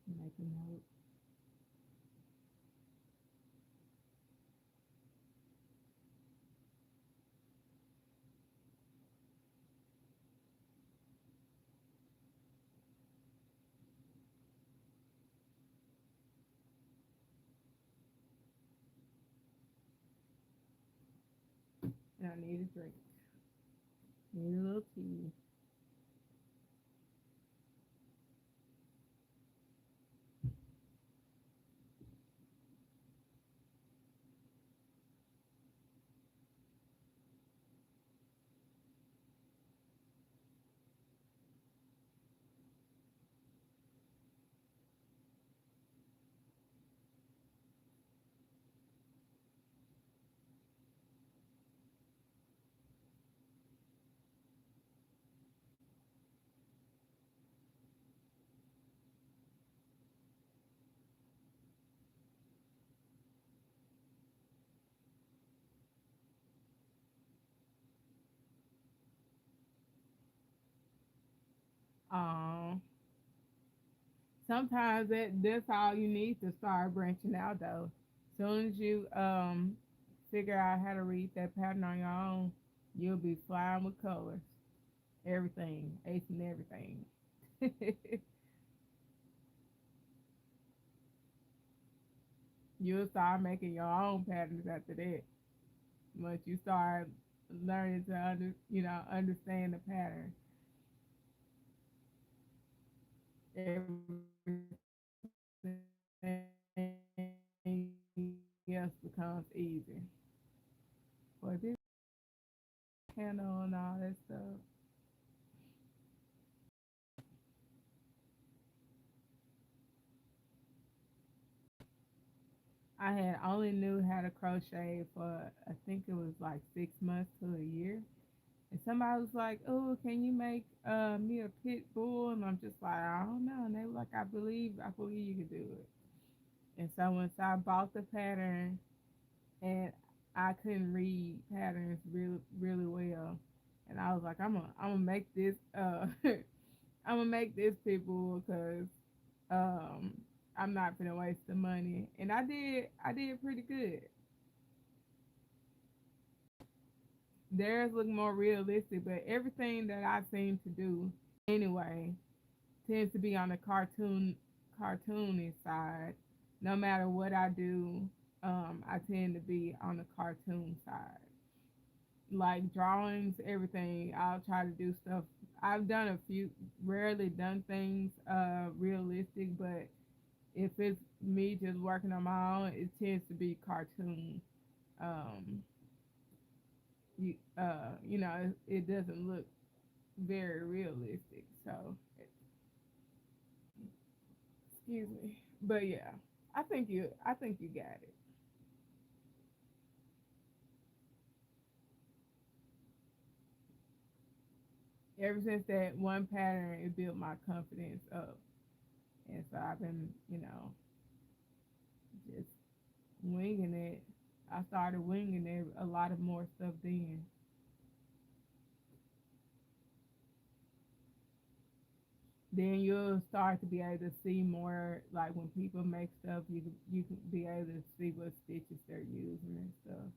Make a note. I need a drink. Need a little tea. Um, Sometimes that's all you need to start branching out though. Soon as you figure out how to read that pattern on your own, you'll be flying with colors. Everything, ace and everything. You'll start making your own patterns after that. Once you start learning to understand the pattern, everything else becomes easy. But this handle and all that stuff. I had only knew how to crochet for I think it was like 6 months to a year. And somebody was like, "Oh, can you make me a pit bull?" And I'm just like, "I don't know." And they were like, I believe you can do it." And so once I bought the pattern, and I couldn't read patterns really really well, and I was like, I'm gonna make this I'm gonna make this pit bull because um I'm not gonna waste the money. And I did pretty good. Theirs look more realistic, but everything that I seem to do anyway tends to be on the cartoony side. No matter what I do, I tend to be on the cartoon side. Like drawings, everything. I'll try to do stuff. I've done a few, rarely done things realistic, but if it's me just working on my own, it tends to be cartoon. Um, it doesn't look very realistic. So, excuse me, but yeah, I think you got it. Ever since that one pattern, it built my confidence up, and so I've been, just winging it. I started winging it a lot of more stuff then. Then you'll start to be able to see more, like when people make stuff, you can be able to see what stitches they're using and stuff.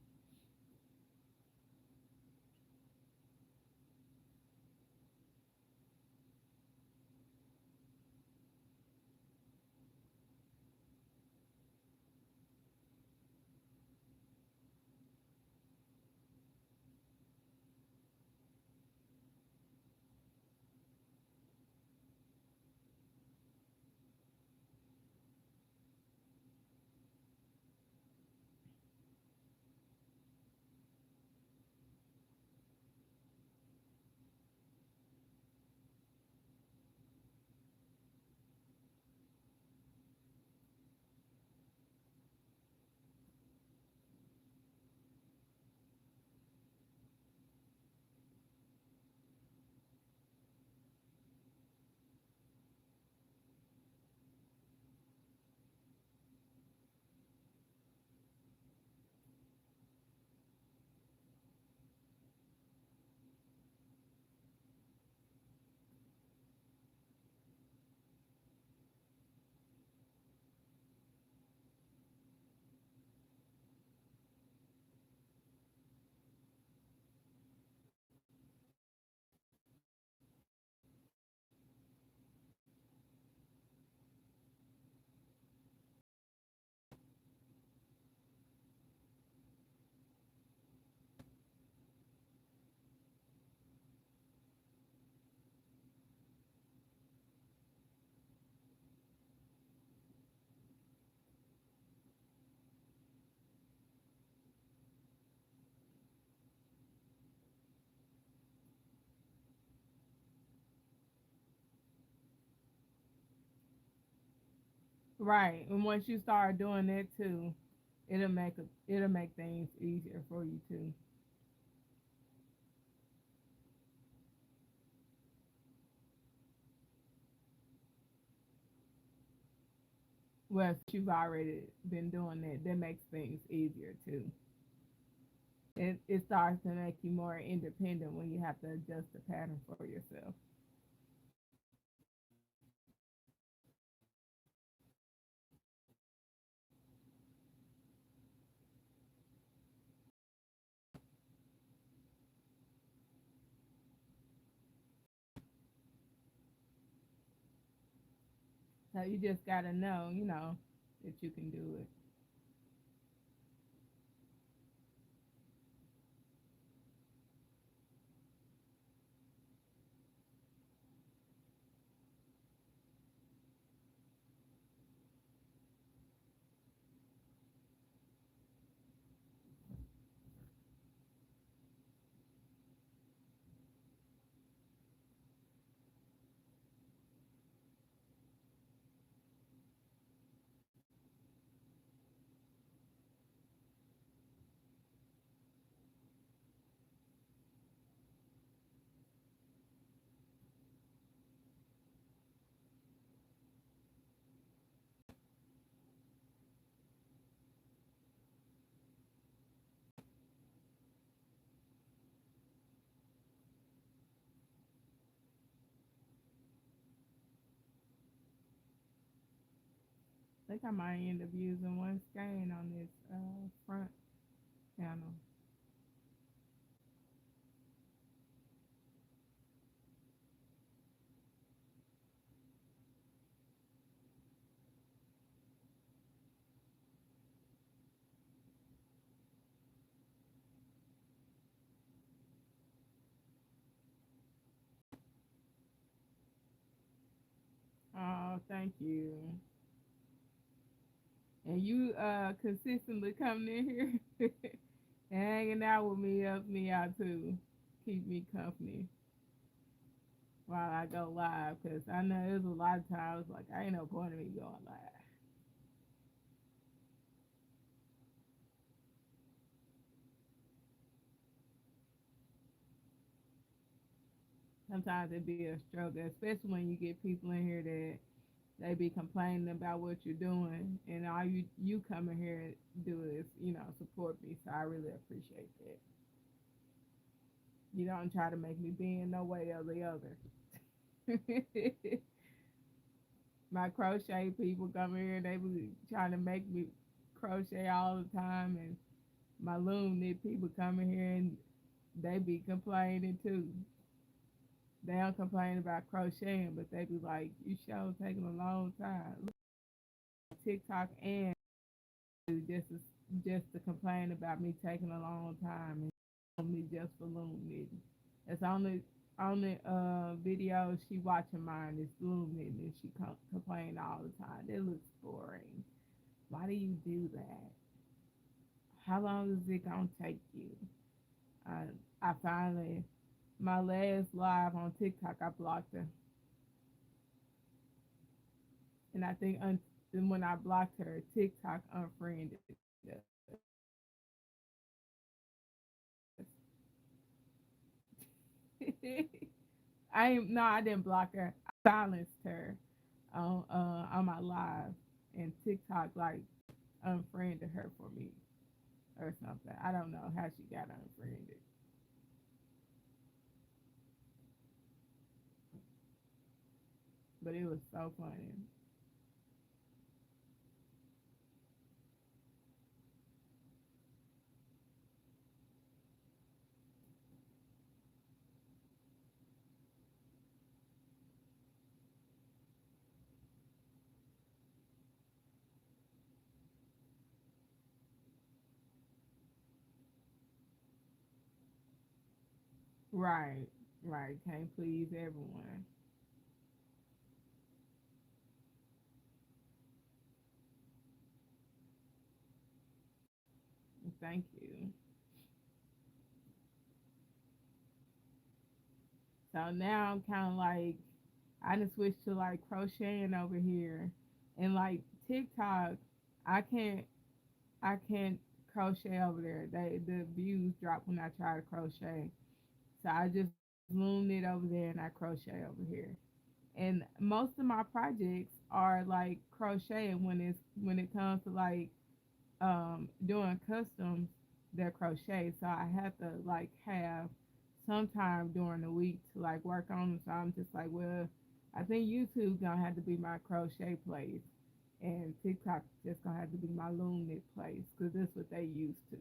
Right. And once you start doing that too, it'll make things easier for you too. Well, if you've already been doing that, that makes things easier too. It starts to make you more independent when you have to adjust the pattern for yourself. So you just gotta know, that you can do it. I think I might end up using one skein on this front panel. Oh, thank you. And you consistently coming in here and hanging out with me helps me out too. Keep me company while I go live because I know there's a lot of times like I ain't no point in me going live. Sometimes it be a struggle, especially when you get people in here that they be complaining about what you're doing, and all you come in here and do is support me. So I really appreciate that. You don't try to make me bend no way or the other. My crochet people come here, they be trying to make me crochet all the time, and my loom knit people come in here and they be complaining too. They don't complain about crocheting, but they be like, "You sure taking a long time." TikTok and just to, just to complain about me taking a long time and me just for loom knitting. It's only video she watching mine is loom knitting and she complain all the time. It looks boring. Why do you do that? How long is it gonna take you? I I finally my last live on TikTok I blocked her, and I think then when I blocked her, TikTok unfriended us. I didn't block her. I silenced her on my live, and TikTok like unfriended her for me or something. I don't know how she got unfriended, but it was so funny. Right, right. Can't please everyone. Thank you. So now I'm kind of like I just switched to like crocheting over here, and like TikTok, I can't crochet over there. The views drop when I try to crochet. So I just loom it over there and I crochet over here. And most of my projects are like crochet when it comes to like doing customs, they're crochet. So I have to like have some time during the week to like work on them. So I'm just like, well, I think YouTube's gonna have to be my crochet place, and TikTok just gonna have to be my loom knit place because that's what they used to.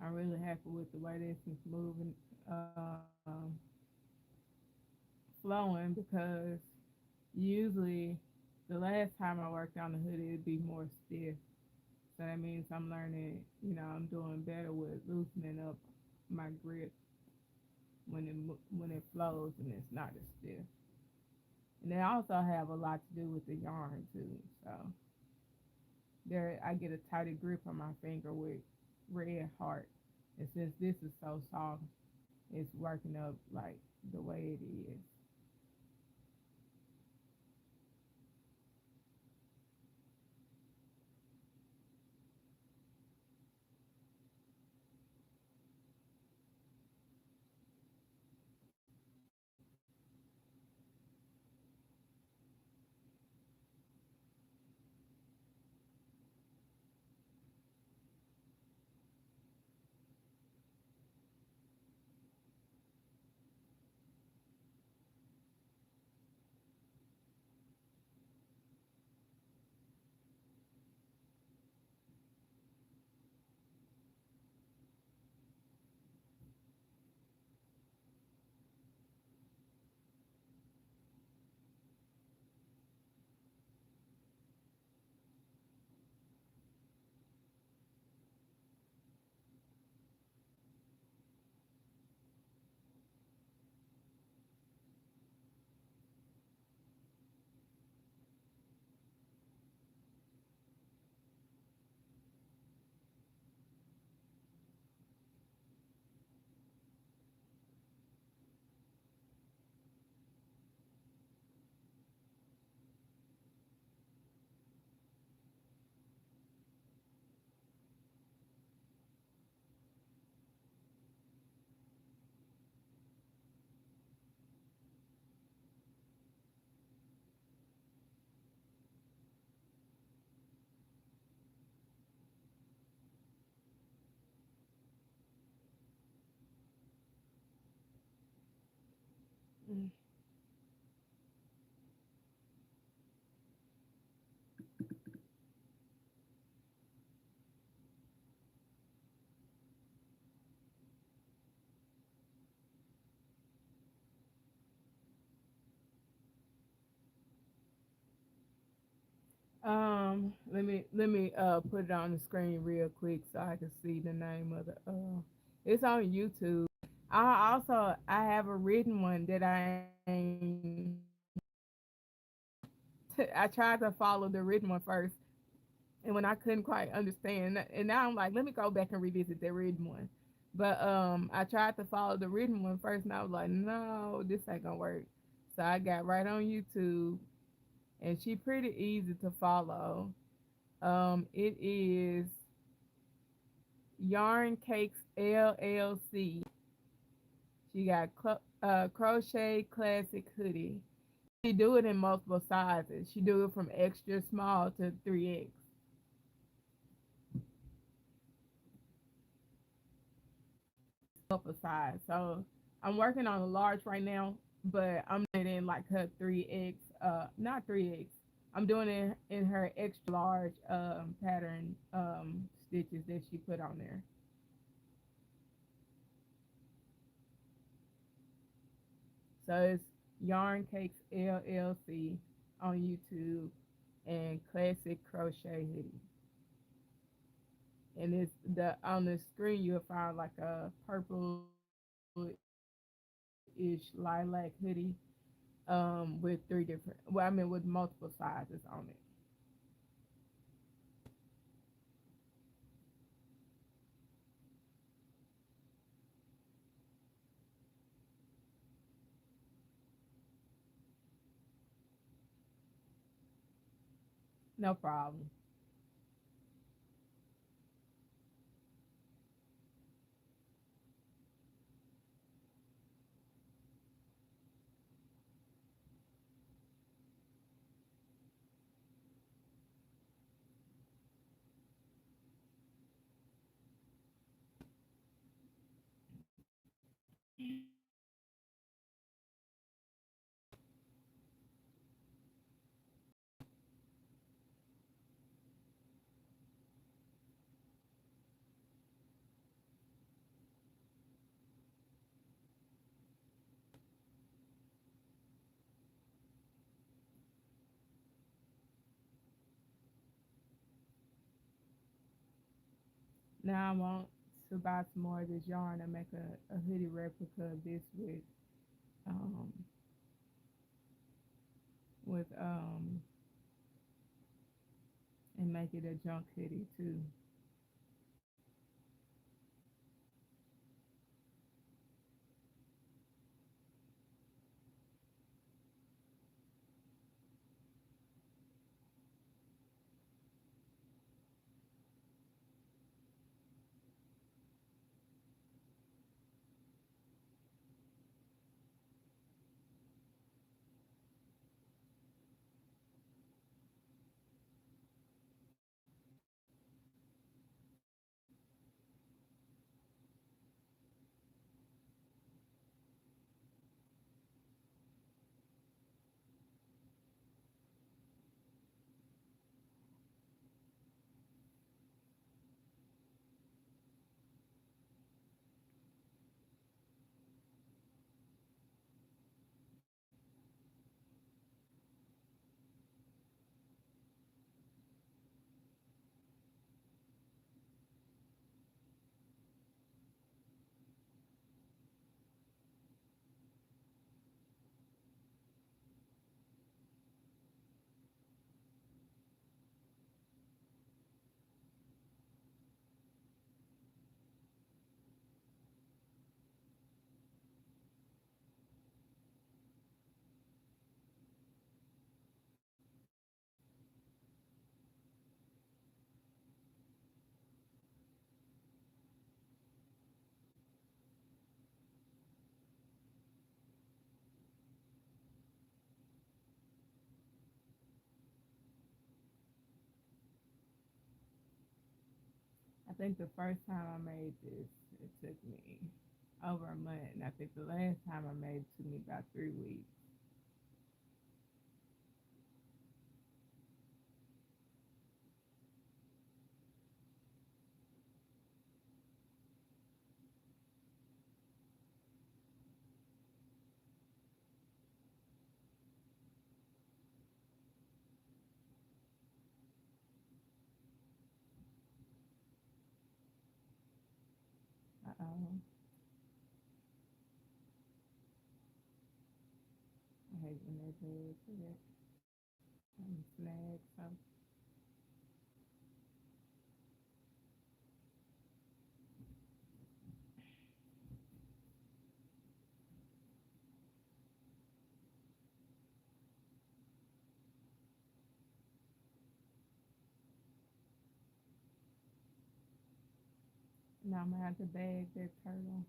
I'm really happy with the way this is moving, flowing because usually the last time I worked on the hoodie, it'd be more stiff. So that means I'm learning, I'm doing better with loosening up my grip when it flows and it's not as stiff. And they also have a lot to do with the yarn too. So there, I get a tighter grip on my finger with red heart. And since this is so soft, it's working up like the way it is. Let me put it on the screen real quick so I can see the name of the it's on YouTube. I have a written one that I tried to follow the written one first, and when I couldn't quite understand, and now I'm like, let me go back and revisit the written one. But I tried to follow the written one first, and I was like, no, this ain't gonna work. So I got right on YouTube, and she pretty easy to follow. It is Yarn Cakes LLC. She got Crochet Classic Hoodie. She do it in multiple sizes. She do it from extra small to 3X. Up a size. So I'm working on a large right now, but I'm doing it in like her 3X, not 3X. I'm doing it in her extra large pattern stitches that she put on there. So it's Yarn Cakes LLC on YouTube and Classic Crochet Hoodie. And it's the on the screen you'll find like a purple-ish lilac hoodie with three different, well, I mean with multiple sizes on it. No problem. Now I want to buy some more of this yarn and make a hoodie replica of this um with and make it a junk hoodie too. I think the first time I made this, it took me over a month, and I think the last time I made it took me about 3 weeks. Uh-oh. I hate when they do it for that. Snag. So now I'm gonna have to bag that turtle.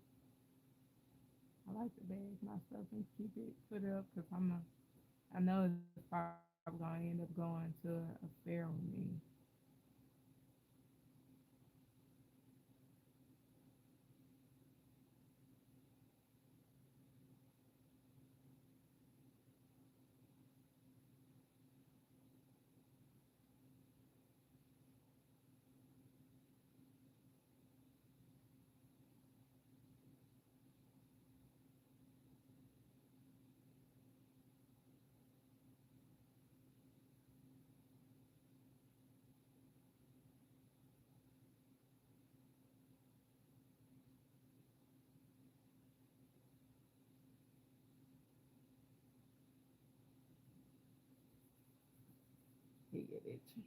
I like to bag my stuff and keep it put up because I know it's probably gonna end up going to a fair with me. He get itchy.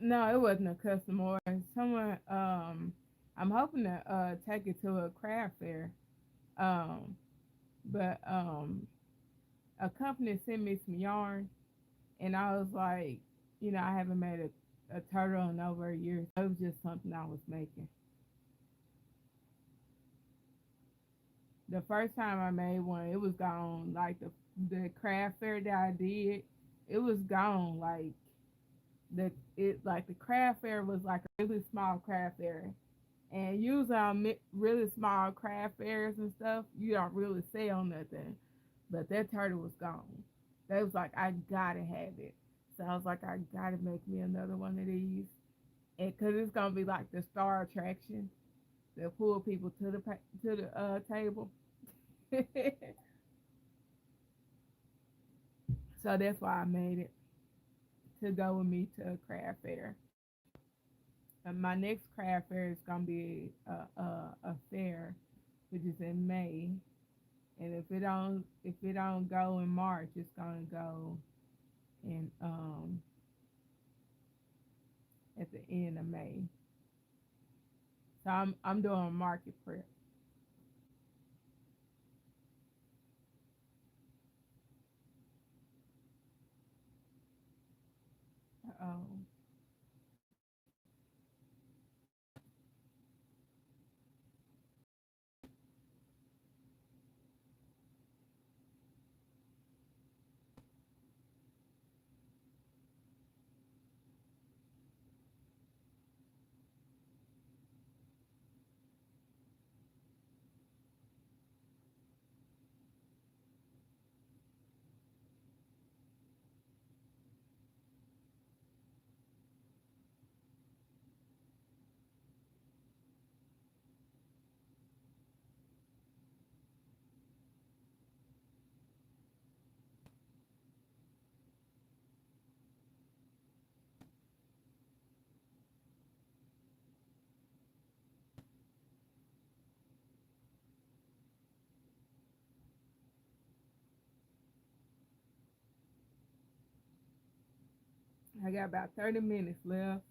No, it wasn't a customer. Someone, I'm hoping to take it to a craft fair. Um, but a company sent me some yarn, and I was like, I haven't made a turtle in over a year. So it was just something I was making. The first time I made one, it was gone. Like the craft fair that I did, it was gone. Like the craft fair was like a really small craft fair, and usually on really small craft fairs and stuff, you don't really sell nothing. But that turtle was gone. They was like, I gotta have it. So I was like, I gotta make me another one of these, and cause it's gonna be like the star attraction that pull people to the table. So that's why I made it to go with me to a craft fair. And my next craft fair is gonna be a fair, which is in May. And if it don't go in March, it's gonna go in at the end of May. So I'm doing market prep. Um, I got about 30 minutes left.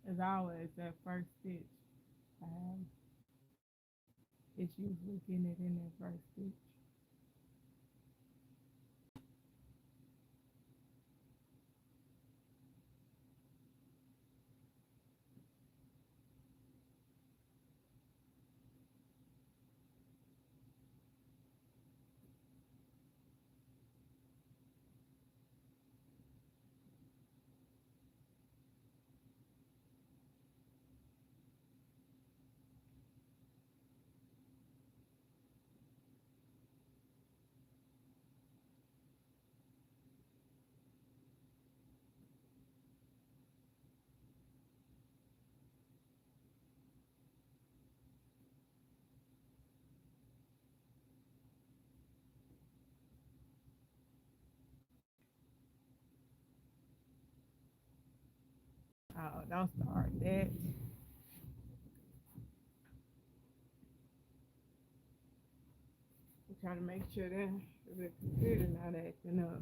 As always, that first stitch, um, it's usually getting it in that first stitch. Oh, don't start that. I'm trying to make sure that the computer not acting up.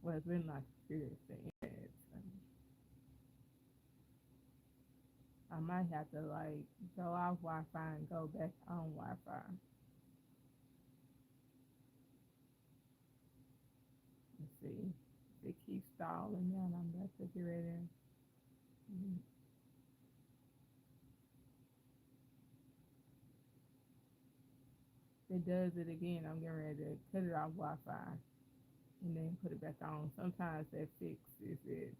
Well, it's been my computer saying that. So I might have to like go off Wi-Fi and go back on Wi-Fi. Let's see. If it keeps stalling, then I'm about to get ready. Mhm. If it does it again, I'm getting ready to cut it off Wi-Fi and then put it back on. Sometimes that fixes it.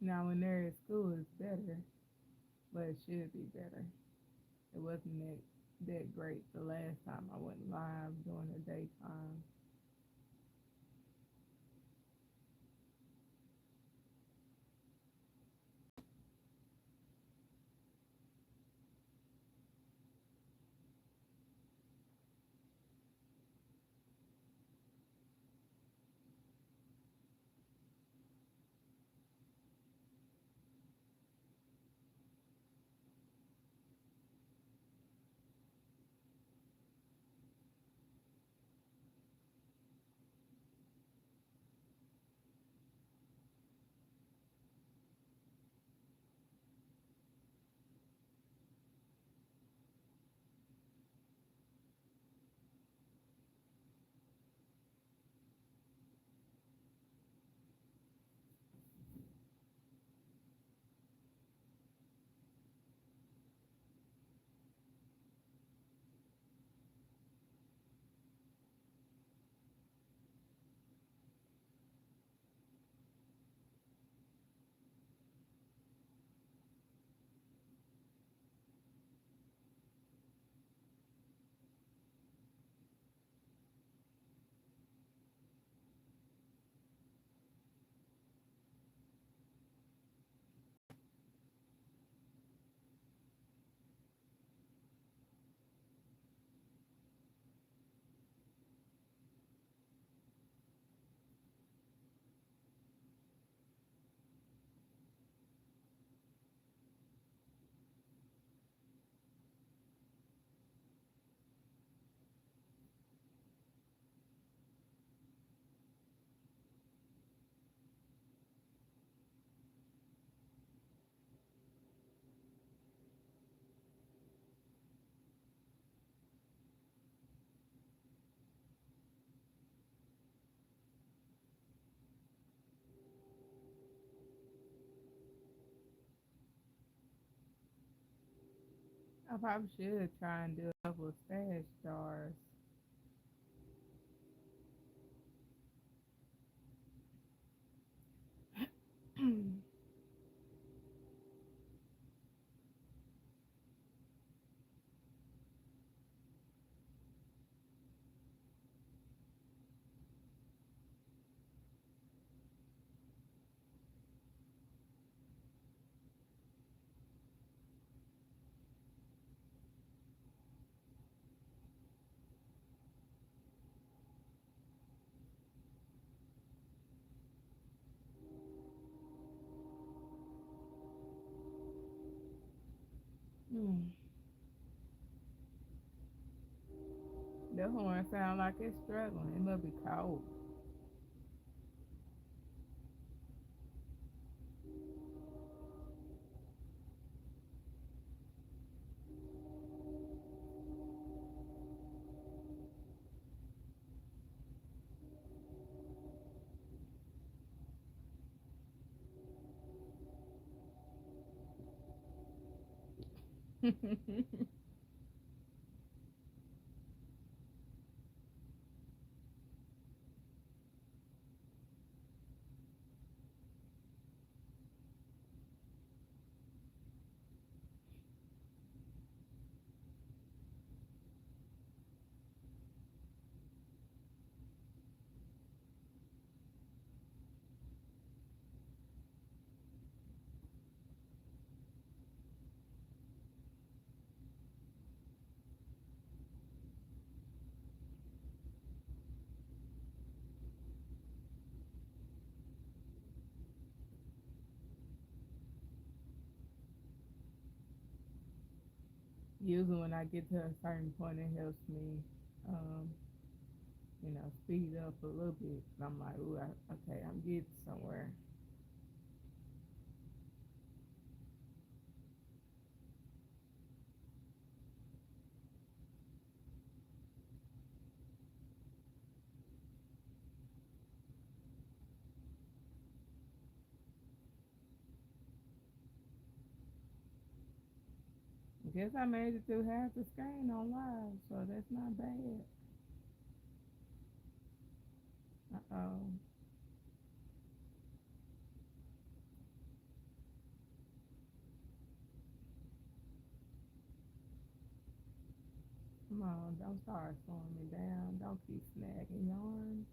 Now, when they're at school, it's better, but it should be better. It wasn't that great the last time I went live during the daytime. I probably should try and do a couple of stash jars. Hmm. The horn sound like it's struggling. It must be cold. Usually when I get to a certain point, it helps me, um, speed up a little bit. I'm like, ooh, okay, I'm getting somewhere. I guess I made it through half the screen on live, so that's not bad. Uh-oh. Come on, don't start slowing me down. Don't keep snagging yarn.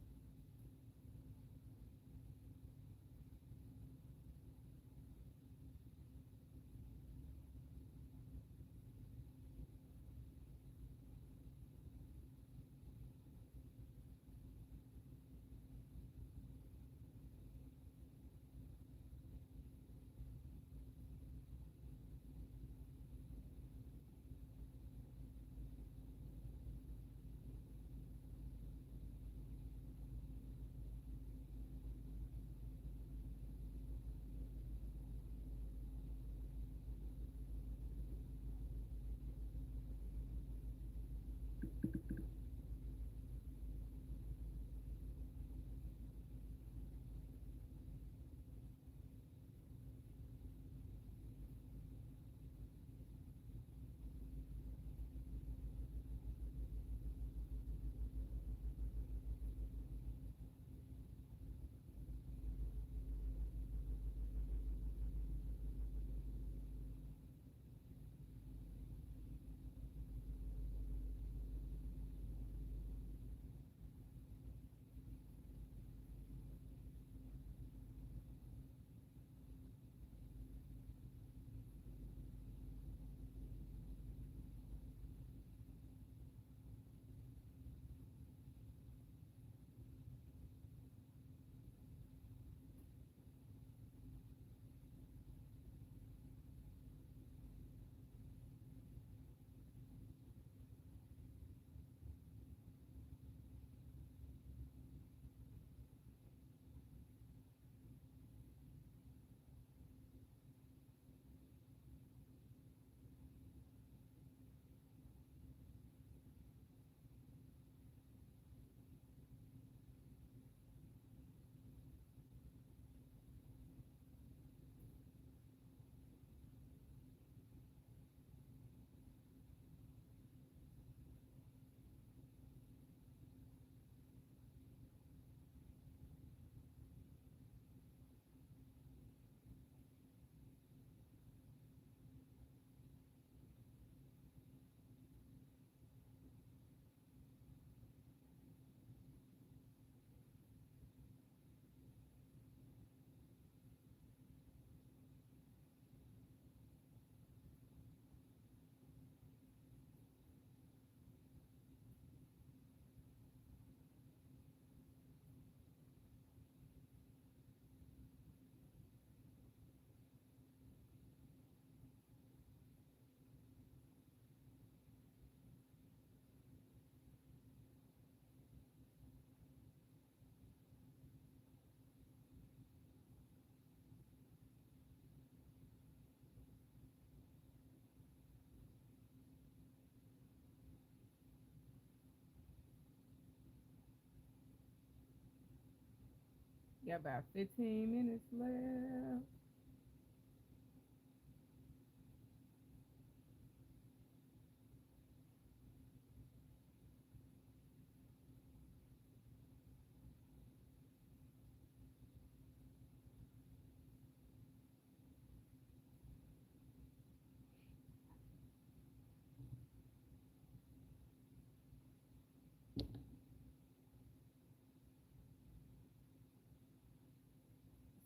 Got about 15 minutes left.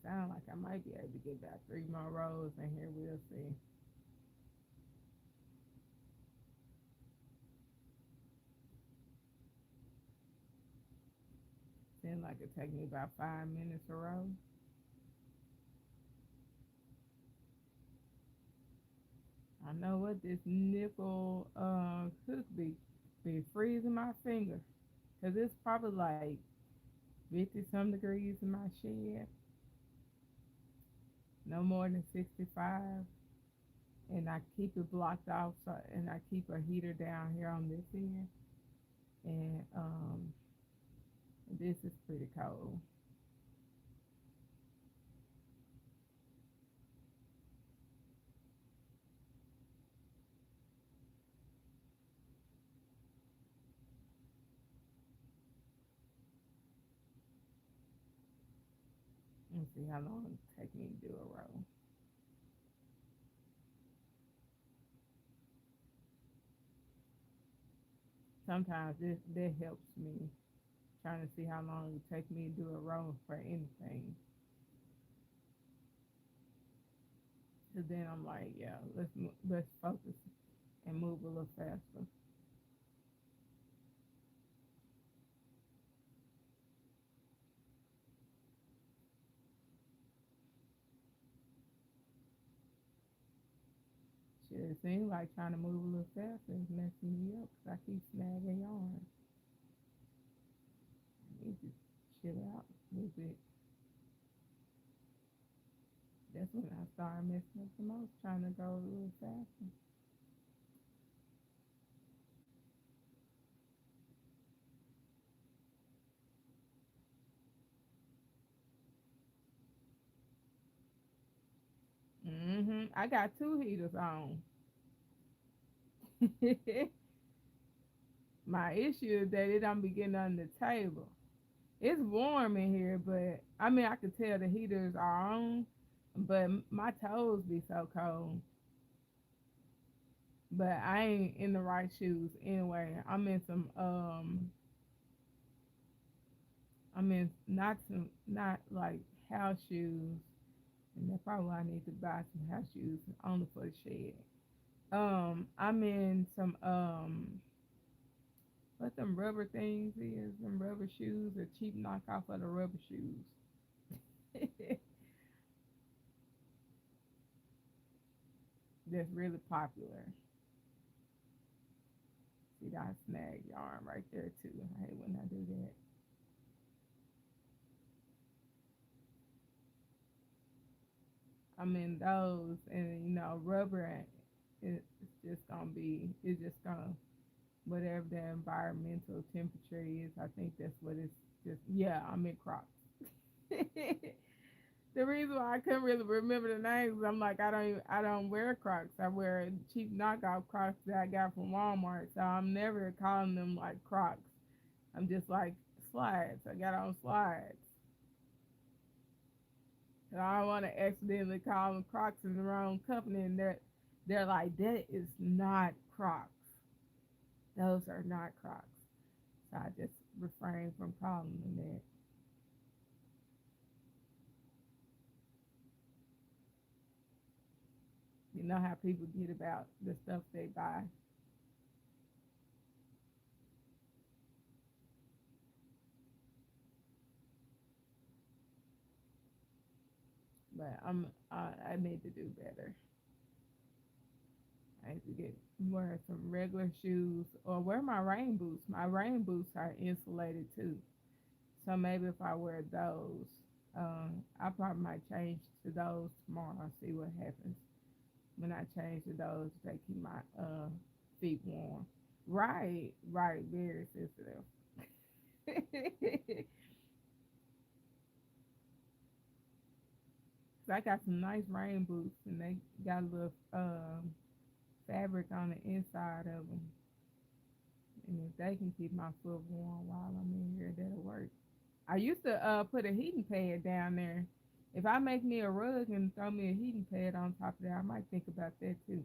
Sound like I might be able to get about 3 more rows in here. We'll see. Seems like it take me about 5 minutes a row. I know what this nickel hook be freezing my finger. Cause it's probably like 50 some degrees in my shed. No more than 65. And I keep it blocked off, so, and I keep a heater down here on this end. And this is pretty cold. Let's see how long it take me to do a row. Sometimes this that helps me trying to see how long it take me to do a row for anything. So then I'm like, yeah, let's focus and move a little faster. Shit, it seems like trying to move a little faster is messing me up because I keep snagging yarn. I need to chill out a little bit. That's when I started messing up the most, trying to go a little faster. I got two heaters on. My issue is that it don't be getting on the table. It's warm in here, but I mean I can tell the heaters are on, but my toes be so cold. But I ain't in the right shoes anyway. I'm in not like house shoes, and that's probably why I need to buy some house shoes only for the shed. I'm in some what them rubber things is, them rubber shoes, a cheap knockoff of the rubber shoes. That's really popular. See that snag yarn right there too. I hate when I do that. I'm in those, and rubber. It's just gonna be. It's just gonna whatever the environmental temperature is. I think that's what it's just. Yeah, I'm in Crocs. The reason why I couldn't really remember the names, I'm like I don't wear Crocs. I wear cheap knockoff Crocs that I got from Walmart. So I'm never calling them like Crocs. I'm just like slides. I got on slides. And I don't want to accidentally call them Crocs in the wrong company, and they're like that is not Crocs. Those are not Crocs. So I just refrain from calling them that. You know how people get about the stuff they buy. But I need to do better. I need to get wear some regular shoes or wear my rain boots. My rain boots are insulated too, so maybe if I wear those, I probably might change to those tomorrow. See what happens when I change to those. They keep my feet warm. Right, right, very sensitive. So I got some nice rain boots, and they got a little fabric on the inside of them. And if they can keep my foot warm while I'm in here, that'll work. I used to put a heating pad down there. If I make me a rug and throw me a heating pad on top of that, I might think about that too.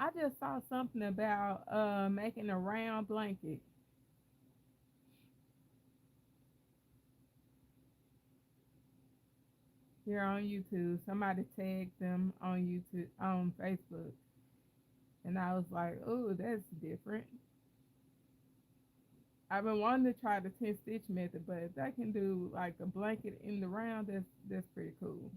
I just saw something about making a round blanket here on YouTube. Somebody tagged them on YouTube on Facebook, And I was like, oh, that's different. I've been wanting to try the 10 stitch method, but if I can do like a blanket in the round, that's pretty cool.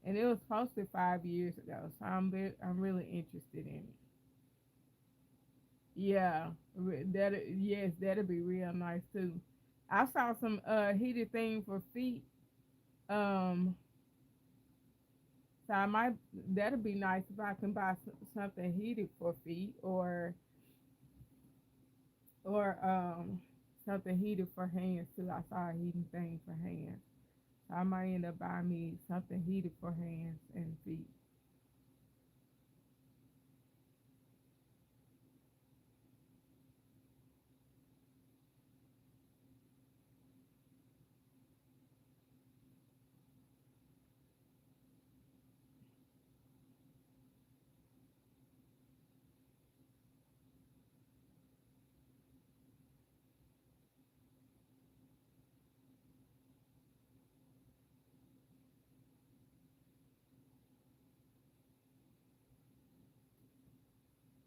And it was posted 5 years ago, so I'm really interested in it. Yeah, that yes, that'll be real nice too. I saw some heated thing for feet. Um, so I might that'll be nice if I can buy something heated for feet or something heated for hands too. I saw a heating thing for hands. So I might end up buying me something heated for hands and feet.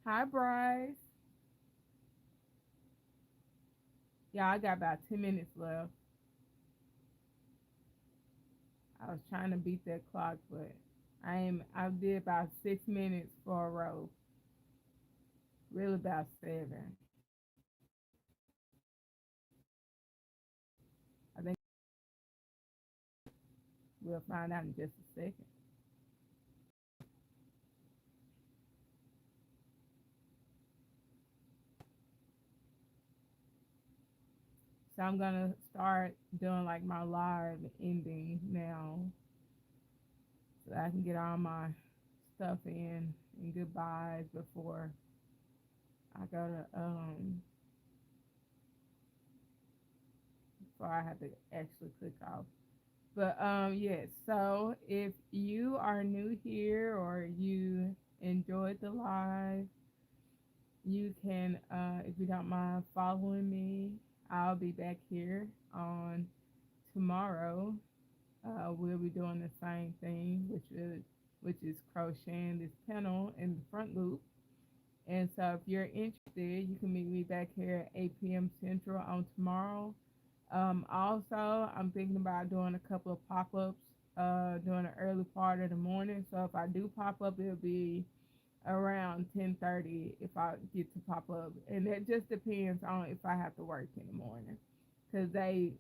Hi, Bryce. Yeah, I got about 10 minutes left. I was trying to beat that clock, but I did about 6 minutes for a row. Really about 7. I think we'll find out in just a second. So I'm gonna start doing like my live ending now, so I can get all my stuff in and goodbyes I go to before I have to actually click off. But yes, so if you are new here or you enjoyed the live, you can if you don't mind following me, I'll be back here on tomorrow. We'll be doing the same thing, which is crocheting this panel in the front loop. And so if you're interested, you can meet me back here at 8 p.m. Central on tomorrow. Also, I'm thinking about doing a couple of pop-ups during the early part of the morning. So if I do pop up, it'll be around 10:30 if I get to pop up, and that just depends on if I have to work in the morning. Cause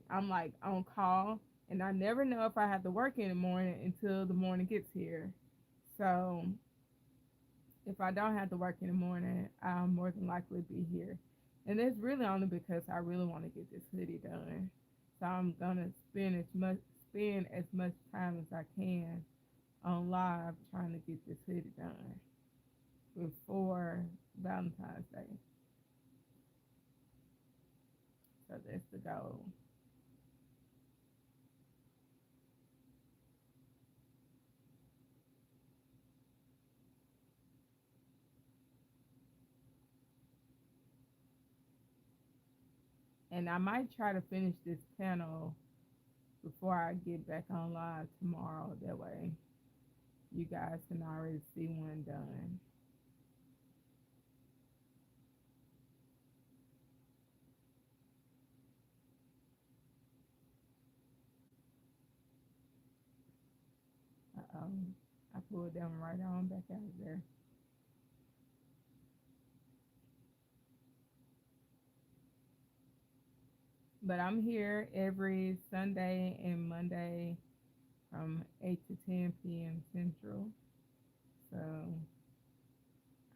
I'm like on call, and I never know if I have to work in the morning until the morning gets here. So if I don't have to work in the morning, I'll more than likely be here. And it's really only because I really want to get this hoodie done. So I'm gonna spend as much time as I can on live trying to get this hoodie done before Valentine's Day. So that's the goal. And I might try to finish this panel before I get back on live tomorrow. That way you guys can already see one done. I pulled them right on back out of there. But I'm here every Sunday and Monday from 8 to 10 p.m. Central. So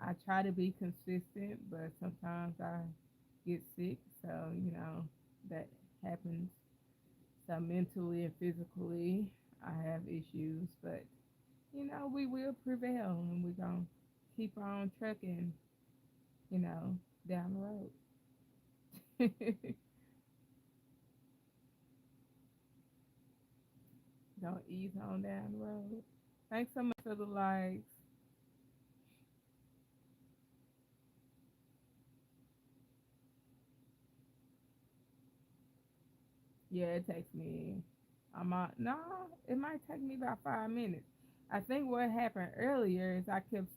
I try to be consistent, but sometimes I get sick. So, that happens. So mentally and physically, I have issues, but we will prevail and we're going to keep on trucking, down the road. Don't ease on down the road. Thanks so much for the likes. Yeah, it takes me. No, it might take me about 5 minutes. I think what happened earlier is I kept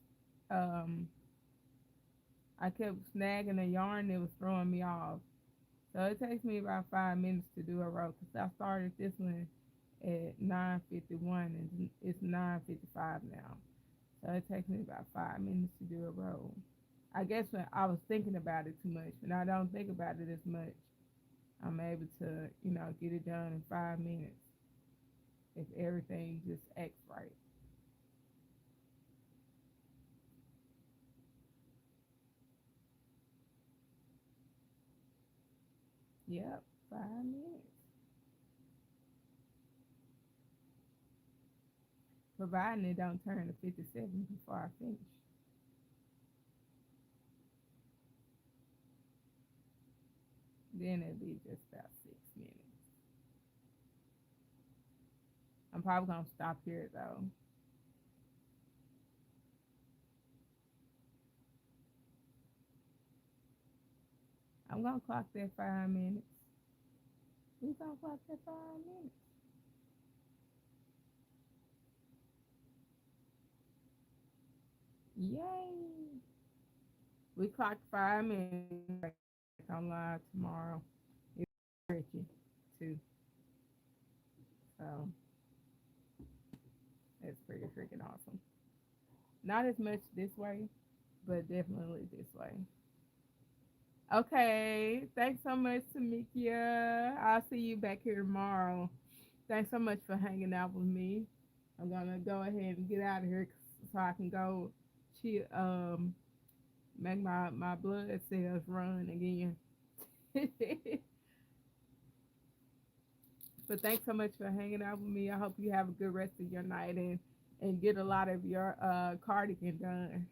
I kept snagging the yarn that was throwing me off. So it takes me about 5 minutes to do a row because I started this one at 9:51 and it's 9:55 now. So it takes me about 5 minutes to do a row. I guess when I was thinking about it too much, and I don't think about it as much, I'm able to, get it done in 5 minutes if everything just acts right. Yep, 5 minutes. Providing it don't turn to 57 before I finish. Then it'll be just about 6 minutes. I'm probably gonna stop here though. I'm gonna clock that 5 minutes. We gonna clock that 5 minutes. Yay! We clocked 5 minutes. Back on live tomorrow. It's tricky too. So it's pretty freaking awesome. Not as much this way, but definitely this way. Okay. Thanks so much, Tamikia. I'll see you back here tomorrow. Thanks so much for hanging out with me. I'm gonna go ahead and get out of here so I can go chill, make my blood cells run again. But thanks so much for hanging out with me. I hope you have a good rest of your night and get a lot of your cardigan done.